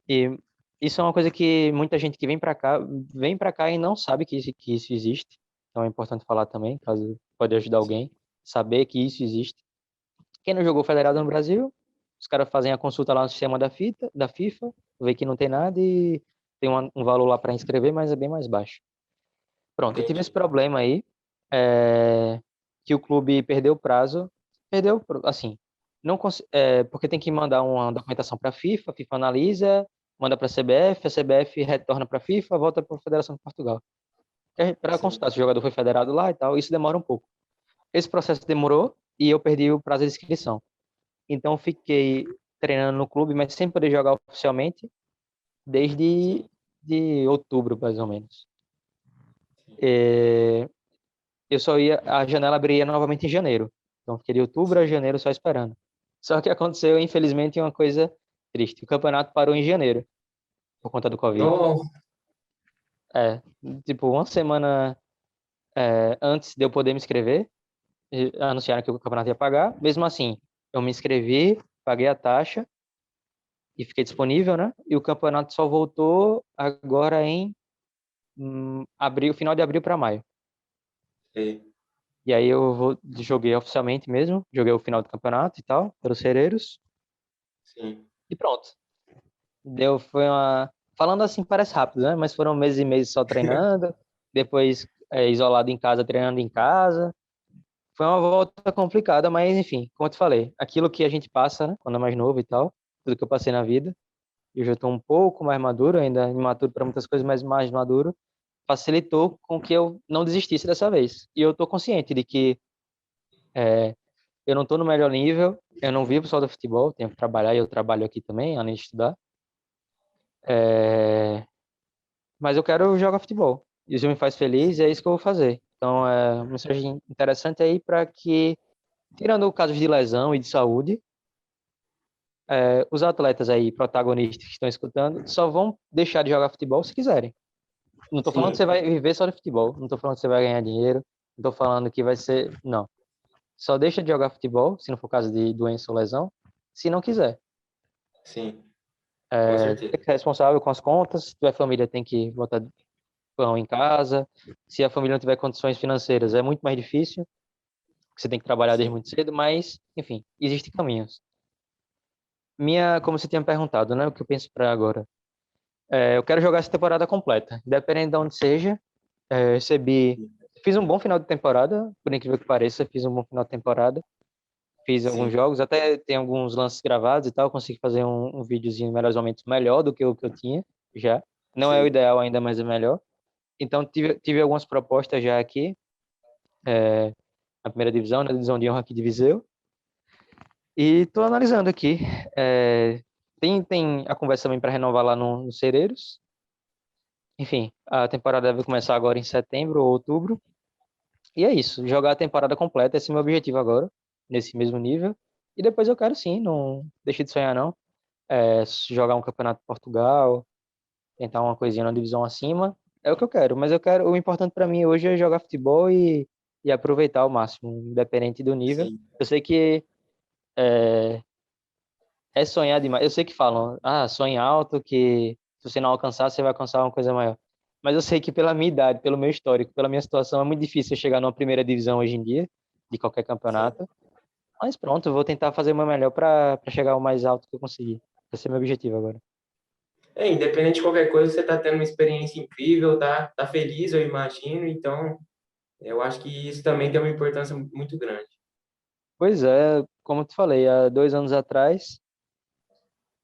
E isso é uma coisa que muita gente que vem para cá e não sabe que isso existe. Então é importante falar também, caso pode ajudar sim. alguém, saber que isso existe. Quem não jogou federado no Brasil, os caras fazem a consulta lá no sistema da FIFA, vê que não tem nada e tem um valor lá para inscrever, mas é bem mais baixo. Pronto, eu tive esse Entendi. problema aí. é, que o clube perdeu o prazo, assim, não porque tem que mandar uma documentação para a FIFA analisa, manda para a CBF retorna para a FIFA, volta para a Federação de Portugal. Para Sim. consultar se o jogador foi federado lá e tal, isso demora um pouco. Esse processo demorou e eu perdi o prazo de inscrição. Então, eu fiquei treinando no clube, mas sem poder jogar oficialmente, desde Sim. de outubro, mais ou menos. Sim. É, eu só ia, a janela abriria novamente em janeiro. Então, fiquei de outubro a Sim. janeiro só esperando. Só que aconteceu, infelizmente, uma coisa triste. O campeonato parou em janeiro, por conta do Covid. No, É, tipo, uma semana antes de eu poder me inscrever, anunciaram que o campeonato ia pagar. Mesmo assim, eu me inscrevi, paguei a taxa e fiquei disponível, né? E o campeonato só voltou agora em abril, final de abril para maio. sei. E aí joguei oficialmente mesmo, joguei o final do campeonato e tal, pelos Cereiros, Sim. e pronto. Foi uma. Falando assim parece rápido, né? Mas foram meses e meses só treinando, depois isolado em casa, treinando em casa. Foi uma volta complicada, mas enfim, como eu te falei, aquilo que a gente passa, né? Quando é mais novo e tal, tudo que eu passei na vida, eu já estou um pouco mais maduro, ainda imaturo para muitas coisas, mas mais maduro, facilitou com que eu não desistisse dessa vez. E eu estou consciente de que é, eu não estou no melhor nível, eu não vivo só do futebol, tenho que trabalhar e eu trabalho aqui também, além de estudar. É, mas eu quero jogar futebol. Isso me faz feliz e é isso que eu vou fazer. Então, uma mensagem interessante aí para que, tirando casos de lesão e de saúde, os atletas aí, protagonistas que estão escutando, só vão deixar de jogar futebol se quiserem. Não estou falando que você Sim. vai viver só de futebol, não estou falando que você vai ganhar dinheiro, não estou falando que vai ser. Não. Só deixa de jogar futebol, se não for caso de doença ou lesão, se não quiser. Sim. Com Tem certeza. que ser responsável com as contas, se tiver família tem que botar pão em casa, se a família não tiver condições financeiras é muito mais difícil, porque você tem que trabalhar desde Sim. muito cedo, mas, enfim, existem caminhos. Como você tinha perguntado, né, o que eu penso para agora? Eu quero jogar essa temporada completa, independente de onde seja. Fiz um bom final de temporada, por incrível que pareça, fiz um bom final de temporada. Fiz alguns Sim. jogos, até tem alguns lances gravados e tal, consegui fazer um videozinho mais ou menos melhor do que o que eu tinha já. Não é o Sim. ideal ainda, mas é melhor. Então tive algumas propostas já aqui, na primeira divisão, na divisão de honra aqui de Viseu. E estou analisando aqui. É, tem a conversa também para renovar lá no Cereiros. Enfim, a temporada deve começar agora em setembro ou outubro. E é isso, jogar a temporada completa, esse é o meu objetivo agora, nesse mesmo nível. E depois eu quero sim, não deixe de sonhar não. Jogar um campeonato de Portugal, tentar uma coisinha na divisão acima, é o que eu quero. Mas o importante para mim hoje é jogar futebol e aproveitar ao máximo, independente do nível. Sim. Eu sei que é, é sonhar demais. Eu sei que falam, sonha alto, que se você não alcançar, você vai alcançar uma coisa maior. Mas eu sei que pela minha idade, pelo meu histórico, pela minha situação, é muito difícil eu chegar numa primeira divisão hoje em dia, de qualquer Sim. campeonato. Mas pronto, eu vou tentar fazer o meu melhor para chegar o mais alto que eu conseguir. Esse é meu objetivo agora. Independente de qualquer coisa, você está tendo uma experiência incrível, tá feliz, eu imagino. Então, eu acho que isso também tem uma importância muito grande. Pois é, como eu te falei, há 2 anos atrás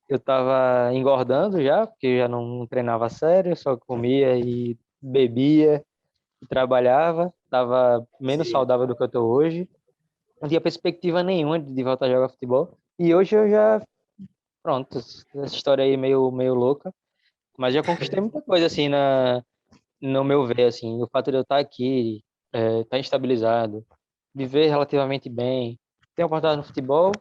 eu estava engordando já, porque eu já não treinava a sério, só comia e bebia e trabalhava, estava menos Sim. saudável do que eu estou hoje, não tinha perspectiva nenhuma de voltar a jogar futebol. E hoje eu já, pronto, essa história aí meio louca, mas já conquistei muita coisa assim no meu ver, assim, o fato de eu estar aqui, estar estabilizado, viver relativamente bem, ter oportunidade no futebol.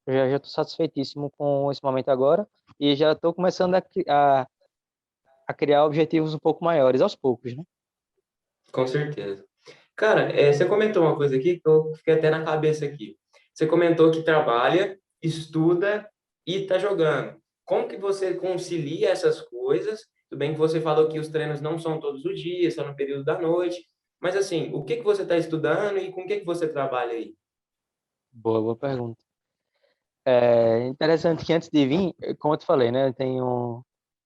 Eu já estou satisfeitíssimo com esse momento agora e já estou começando a criar objetivos um pouco maiores, aos poucos, né? Com certeza. Cara, você comentou uma coisa aqui que eu fiquei até na cabeça aqui. Você comentou que trabalha, estuda e está jogando. Como que você concilia essas coisas? Tudo bem que você falou que os treinos não são todos os dias, só no período da noite. Mas assim, o que que você está estudando e com o que que você trabalha aí? Boa pergunta. É interessante que antes de vir, como eu te falei, né?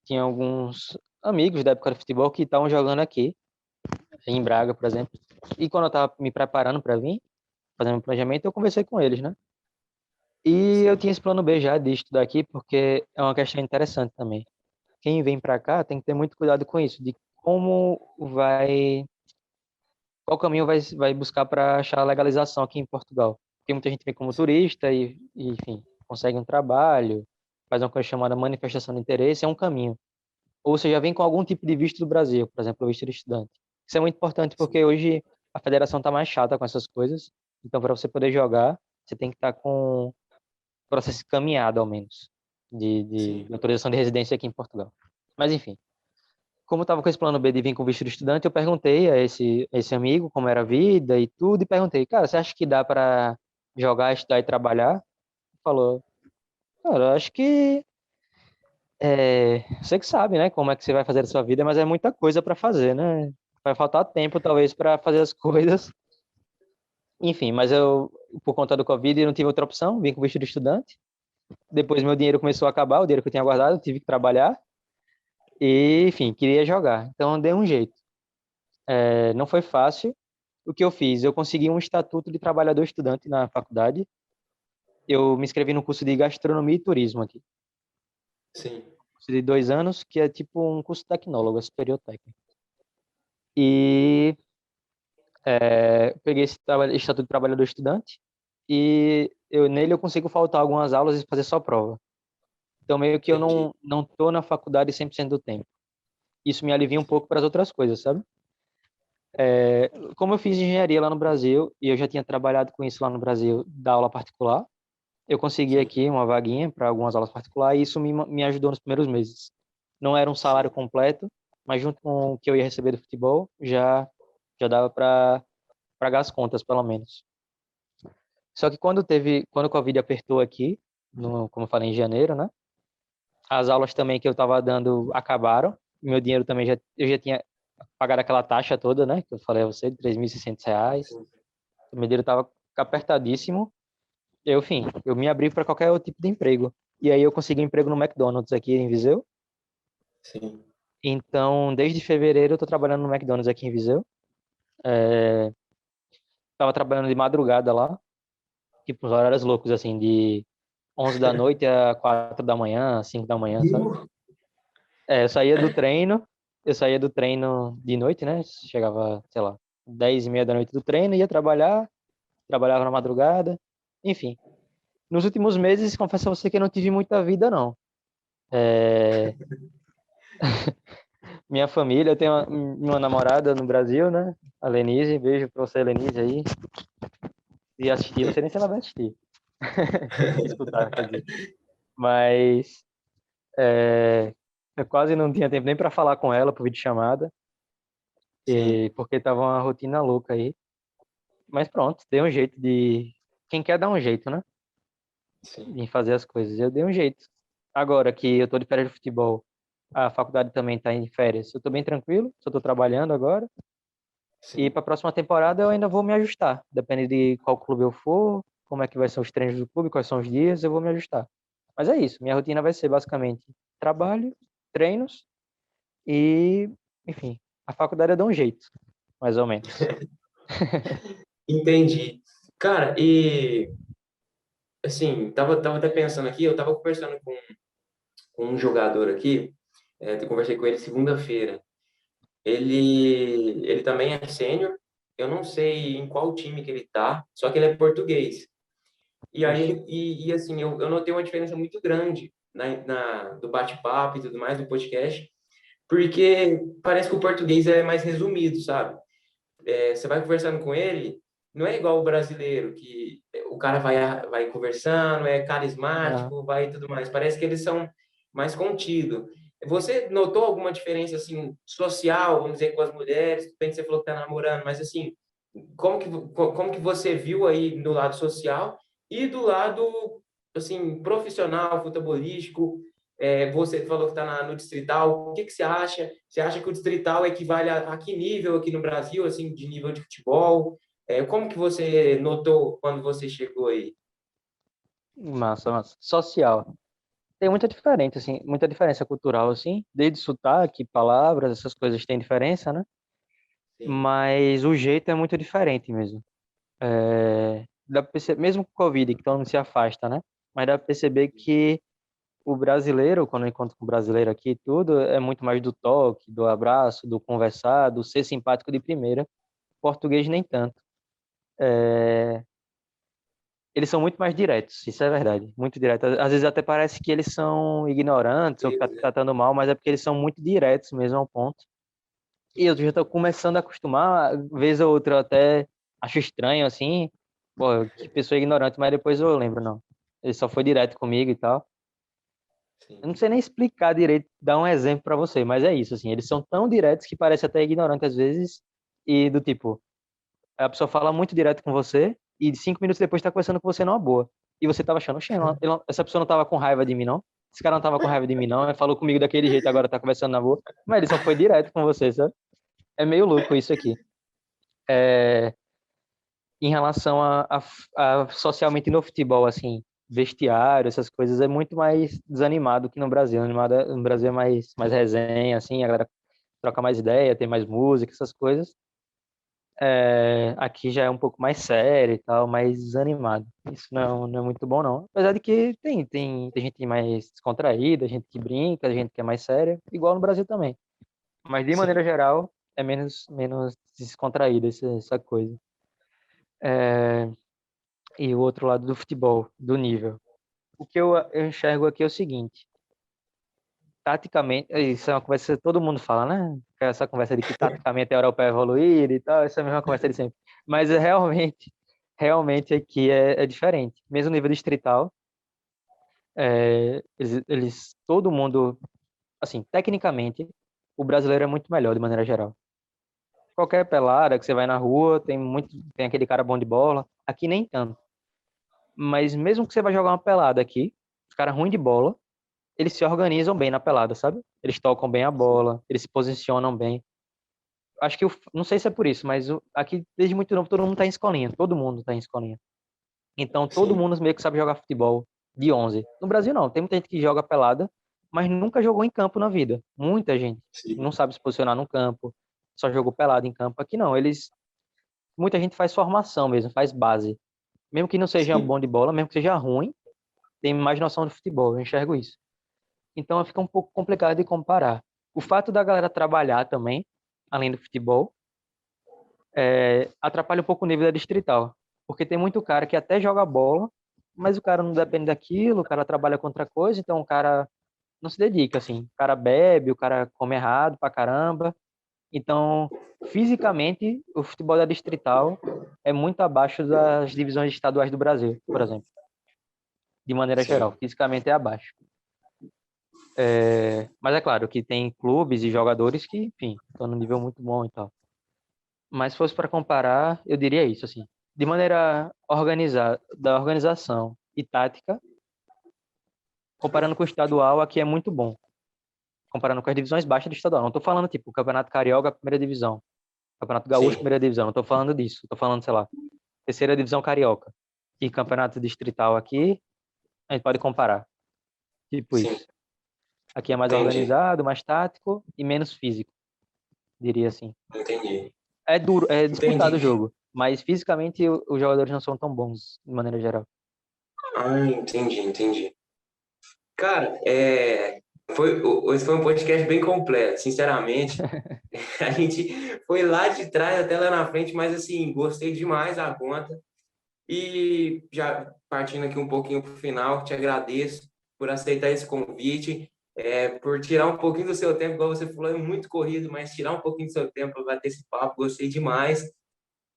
Tinha alguns amigos da época do futebol que estavam jogando aqui, em Braga, por exemplo. E quando eu tava me preparando para vir, fazendo um planejamento, eu conversei com eles, né? E eu Sim, tinha esse plano B já de estudar aqui, porque é uma questão interessante também. Quem vem para cá tem que ter muito cuidado com isso, de como vai, qual caminho vai buscar para achar a legalização aqui em Portugal. Porque muita gente vem como sim, turista e, enfim, consegue um trabalho, faz uma coisa chamada manifestação de interesse, é um caminho. Ou você já vem com algum tipo de visto do Brasil, por exemplo, o visto de estudante. Isso é muito importante sim, porque hoje a federação está mais chata com essas coisas. Então, para você poder jogar, você tem que estar com o processo caminhado, ao menos, de sim. autorização de residência aqui em Portugal. Mas, enfim, como eu estava com esse plano B de vir com visto de estudante, eu perguntei a esse amigo como era a vida e tudo, e perguntei, cara, você acha que dá para jogar, estudar e trabalhar? Ele falou, cara, eu acho que você que sabe, né, como é que você vai fazer a sua vida, mas é muita coisa para fazer, né? Vai faltar tempo, talvez, para fazer as coisas. Enfim, mas eu, por conta do Covid, não tive outra opção, vim com visto de estudante. Depois meu dinheiro começou a acabar, o dinheiro que eu tinha guardado, tive que trabalhar. E, enfim, queria jogar. Então, dei um jeito. Não foi fácil. O que eu fiz? Eu consegui um estatuto de trabalhador estudante na faculdade. Eu me inscrevi no curso de gastronomia e turismo aqui. Sim. Curso de 2 anos, que é tipo um curso tecnólogo, é superior técnico. E peguei esse estatuto de trabalhador estudante e nele eu consigo faltar algumas aulas e fazer só prova. Então meio que eu Entendi. não tô na faculdade 100% do tempo. Isso me alivia um pouco para as outras coisas, sabe? Como eu fiz engenharia lá no Brasil e eu já tinha trabalhado com isso lá no Brasil, da aula particular, eu consegui Sim, aqui uma vaguinha para algumas aulas particulares e isso me ajudou nos primeiros meses. Não era um salário sim. completo, mas junto com o que eu ia receber do futebol, já dava para pagar as contas, pelo menos. Só que quando o Covid apertou aqui, como eu falei, em janeiro, né? As aulas também que eu estava dando acabaram. Meu dinheiro também eu já tinha pagado aquela taxa toda, né? Que eu falei a você, de R$ 3.600. Sim. O meu dinheiro estava apertadíssimo. Enfim, eu me abri para qualquer outro tipo de emprego. E aí eu consegui um emprego no McDonald's aqui em Viseu. Sim. Então, desde fevereiro eu estou trabalhando no McDonald's aqui em Viseu. Estava trabalhando de madrugada lá, tipo, uns horários loucos, assim, de 11 da noite a 4 da manhã, 5 da manhã, sabe? Eu saía do treino de noite, né? Chegava, sei lá, 10h30 da noite do treino, ia trabalhar, trabalhava na madrugada, enfim. Nos últimos meses, confesso a você que eu não tive muita vida, não. É, Minha família, eu tenho uma namorada no Brasil, né? A Lenise, beijo pra você, Lenise, aí. E assistir, não sei nem se ela vai assistir. Escutar, quer dizer. Mas eu quase não tinha tempo nem para falar com ela por videochamada, Sim. porque tava uma rotina louca aí. Mas pronto, dei um jeito de. Quem quer dá um jeito, né? Sim. Em fazer as coisas. Eu dei um jeito. Agora que eu tô de férias de futebol, a faculdade também tá em férias. Eu tô bem tranquilo, só tô trabalhando agora. E Sim. para a próxima temporada eu ainda vou me ajustar. Depende de qual clube eu for, como é que vai ser os treinos do clube, quais são os dias, eu vou me ajustar. Mas é isso, minha rotina vai ser basicamente trabalho, treinos e, enfim, a faculdade eu dou um jeito, mais ou menos. Entendi. Cara, e assim, tava até pensando aqui, eu tava conversando com um jogador aqui, eu conversei com ele segunda-feira. Ele também é sênior, eu não sei em qual time que ele tá, só que ele é português. E aí Ixi. assim, eu notei uma diferença muito grande do bate-papo e tudo mais, do podcast, porque parece que o português é mais resumido, sabe? Você vai conversando com ele, não é igual o brasileiro, que o cara vai conversando, é Aham. carismático, vai e tudo mais. Parece que eles são mais contidos. Você notou alguma diferença, assim, social, vamos dizer, com as mulheres? Tudo bem que você falou que tá namorando, mas, assim, como que você viu aí do lado social e do lado, assim, profissional, futebolístico? Você falou que está no distrital. O que que você acha? Você acha que o distrital equivale a que nível aqui no Brasil, assim, de nível de futebol? Como que você notou quando você chegou aí? Massa, massa. Social. Tem muita diferença cultural, assim, desde sotaque, palavras, essas coisas têm diferença, né? sim, mas o jeito é muito diferente mesmo. Dá pra perceber, mesmo com o Covid, que todo mundo se afasta, né? Mas dá pra perceber que o brasileiro, quando eu encontro com o brasileiro aqui e tudo, é muito mais do toque, do abraço, do conversar, do ser simpático de primeira. Português nem tanto. Eles são muito mais diretos, isso é verdade, muito direto. Às vezes até parece que eles são ignorantes ou que tá pois é, tratando mal, mas é porque eles são muito diretos mesmo ao ponto. E eu já tô começando a acostumar, vez ou outra eu até acho estranho assim, pô, que pessoa ignorante, mas depois eu lembro, não. Ele só foi direto comigo e tal. Eu sim, não sei nem explicar direito, dar um exemplo pra você, mas é isso, assim, eles são tão diretos que parece até ignorante às vezes, e do tipo, a pessoa fala muito direto com você e 5 minutos depois tá conversando com você numa boa. E você tava achando, "Oxe, essa pessoa não tava com raiva de mim, não? Esse cara não tava com raiva de mim, não? Ele falou comigo daquele jeito, agora tá conversando na boa." Mas ele só foi direto com você, sabe? É meio louco isso aqui. É, em relação a socialmente no futebol, assim, vestiário, essas coisas, é muito mais desanimado que no Brasil. No Brasil é mais resenha, assim, a galera troca mais ideia, tem mais música, essas coisas. Aqui já é um pouco mais sério e tal, mais desanimado. Isso não é muito bom, não. Apesar de que tem gente mais descontraída, gente que brinca, gente que é mais séria, igual no Brasil também. Mas de maneira sim, geral, é menos descontraída essa coisa. É, e o outro lado do futebol, do nível. O que eu enxergo aqui é o seguinte: taticamente, isso é uma conversa que todo mundo fala, né? Essa conversa de que taticamente a Europa é evoluída e tal, essa é a mesma conversa de sempre. Mas realmente aqui é diferente. Mesmo nível distrital, todo mundo, assim, tecnicamente, o brasileiro é muito melhor de maneira geral. Qualquer pelada que você vai na rua, tem aquele cara bom de bola. Aqui nem tanto. Mas mesmo que você vai jogar uma pelada aqui, os caras ruins de bola, eles se organizam bem na pelada, sabe? Eles tocam bem a sim, bola, eles se posicionam bem. Acho que, não sei se é por isso, mas aqui desde muito novo todo mundo tá em escolinha, todo mundo tá em escolinha. Então todo sim, mundo meio que sabe jogar futebol de 11. No Brasil não, tem muita gente que joga pelada, mas nunca jogou em campo na vida. Muita gente sim, não sabe se posicionar no campo, só jogou pelada em campo. Aqui não, muita gente faz formação mesmo, faz base. Mesmo que não seja sim, bom de bola, mesmo que seja ruim, tem mais noção de futebol, eu enxergo isso. Então fica um pouco complicado de comparar. O fato da galera trabalhar também, além do futebol, atrapalha um pouco o nível da distrital. Porque tem muito cara que até joga bola, mas o cara não depende daquilo, o cara trabalha com outra coisa, então o cara não se dedica, assim. O cara bebe, o cara come errado pra caramba. Então, fisicamente, o futebol da distrital é muito abaixo das divisões estaduais do Brasil, por exemplo. De maneira geral, sim, fisicamente é abaixo. Mas é claro que tem clubes e jogadores que, enfim, estão num nível muito bom e tal. Mas se fosse para comparar, eu diria isso, assim. De maneira organizada, da organização e tática, comparando com o estadual, aqui é muito bom. Comparando com as divisões baixas do estadual. Não estou falando, tipo, Campeonato Carioca, primeira divisão. Campeonato Gaúcho, sim, primeira divisão. Não estou falando disso. Estou falando, sei lá, terceira divisão Carioca. E campeonato distrital aqui, a gente pode comparar. Tipo sim, isso. Aqui é mais entendi, organizado, mais tático e menos físico, diria assim. entendi, É duro, é disputado o entendi. jogo, mas fisicamente os jogadores não são tão bons, de maneira geral. Ah, entendi, entendi. Cara, esse foi um podcast bem completo, sinceramente. A gente foi lá de trás até lá na frente, mas assim, gostei demais da conta. E já partindo aqui um pouquinho para o final, te agradeço por aceitar esse convite, por tirar um pouquinho do seu tempo, igual você falou, é muito corrido, mas tirar um pouquinho do seu tempo para bater esse papo, gostei demais.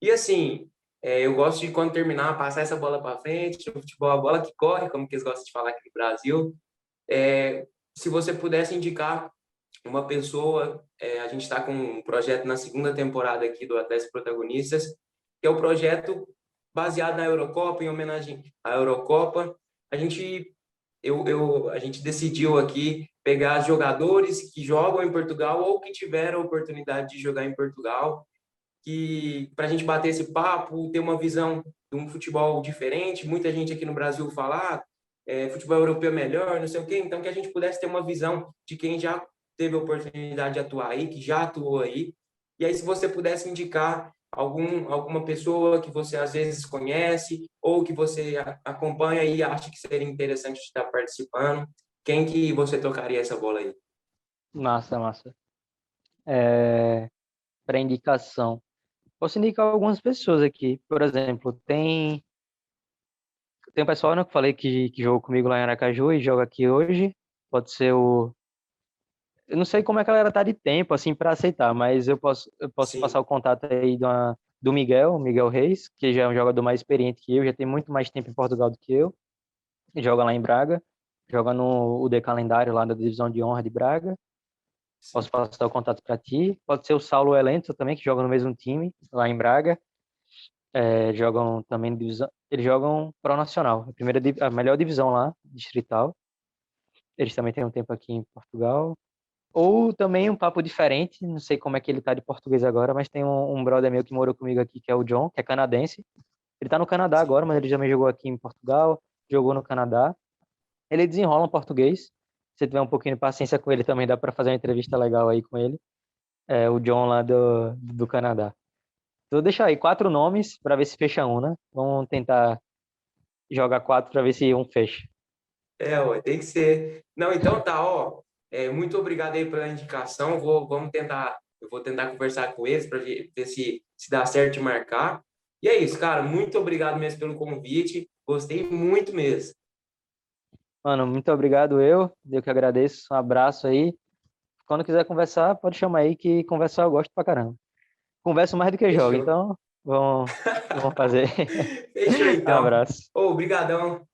E assim, eu gosto de quando terminar, passar essa bola para frente, o futebol, a bola que corre, como que eles gostam de falar aqui no Brasil. Se você pudesse indicar uma pessoa, a gente está com um projeto na segunda temporada aqui do Atlético Protagonistas, que é o projeto baseado na Eurocopa, em homenagem à Eurocopa. A gente, a gente decidiu aqui pegar jogadores que jogam em Portugal ou que tiveram a oportunidade de jogar em Portugal, que para a gente bater esse papo, ter uma visão de um futebol diferente. Muita gente aqui no Brasil fala, futebol europeu é melhor, não sei o quê. Então, que a gente pudesse ter uma visão de quem já teve a oportunidade de atuar aí, que já atuou aí. E aí, se você pudesse indicar alguma pessoa que você às vezes conhece ou que você acompanha e acha que seria interessante estar participando, quem que você tocaria essa bola aí? Massa, massa. Para indicação. Posso indicar algumas pessoas aqui. Por exemplo, tem um pessoal, né, que eu falei que jogou comigo lá em Aracaju e joga aqui hoje. Pode ser o. Eu não sei como é que a galera tá de tempo, assim, para aceitar, mas eu posso te passar Sim, o contato aí do Miguel, Miguel Reis, que já é um jogador mais experiente que eu, já tem muito mais tempo em Portugal do que eu. Joga lá em Braga, joga no UD Calendário, lá da Divisão de Honra de Braga. Posso sim. passar o contato para ti. Pode ser o Saulo Elento também, que joga no mesmo time, lá em Braga. Jogam também divisão, eles jogam Pro Nacional, a melhor divisão lá, distrital. Eles também têm um tempo aqui em Portugal. Ou também um papo diferente, não sei como é que ele tá de português agora, mas tem um brother meu que morou comigo aqui, que é o John, que é canadense. Ele tá no Canadá Sim. agora, mas ele também jogou aqui em Portugal, jogou no Canadá. Ele desenrola um português. Se tiver um pouquinho de paciência com ele, também dá para fazer uma entrevista legal aí com ele. É o John lá do Canadá. Então, deixa aí 4 nomes para ver se fecha um, né? Vamos tentar jogar 4 para ver se um fecha. Ué, tem que ser. Não, então tá, ó. Muito obrigado aí pela indicação. Eu vou tentar conversar com eles para ver se dá certo de marcar. E é isso, cara. Muito obrigado mesmo pelo convite. Gostei muito mesmo. Mano, muito obrigado eu que agradeço. Um abraço aí. Quando quiser conversar, pode chamar aí que conversar eu gosto pra caramba. Converso mais do que jogo, Fechou. então vamos fazer. Fechou então. Abraço. Ô, brigadão.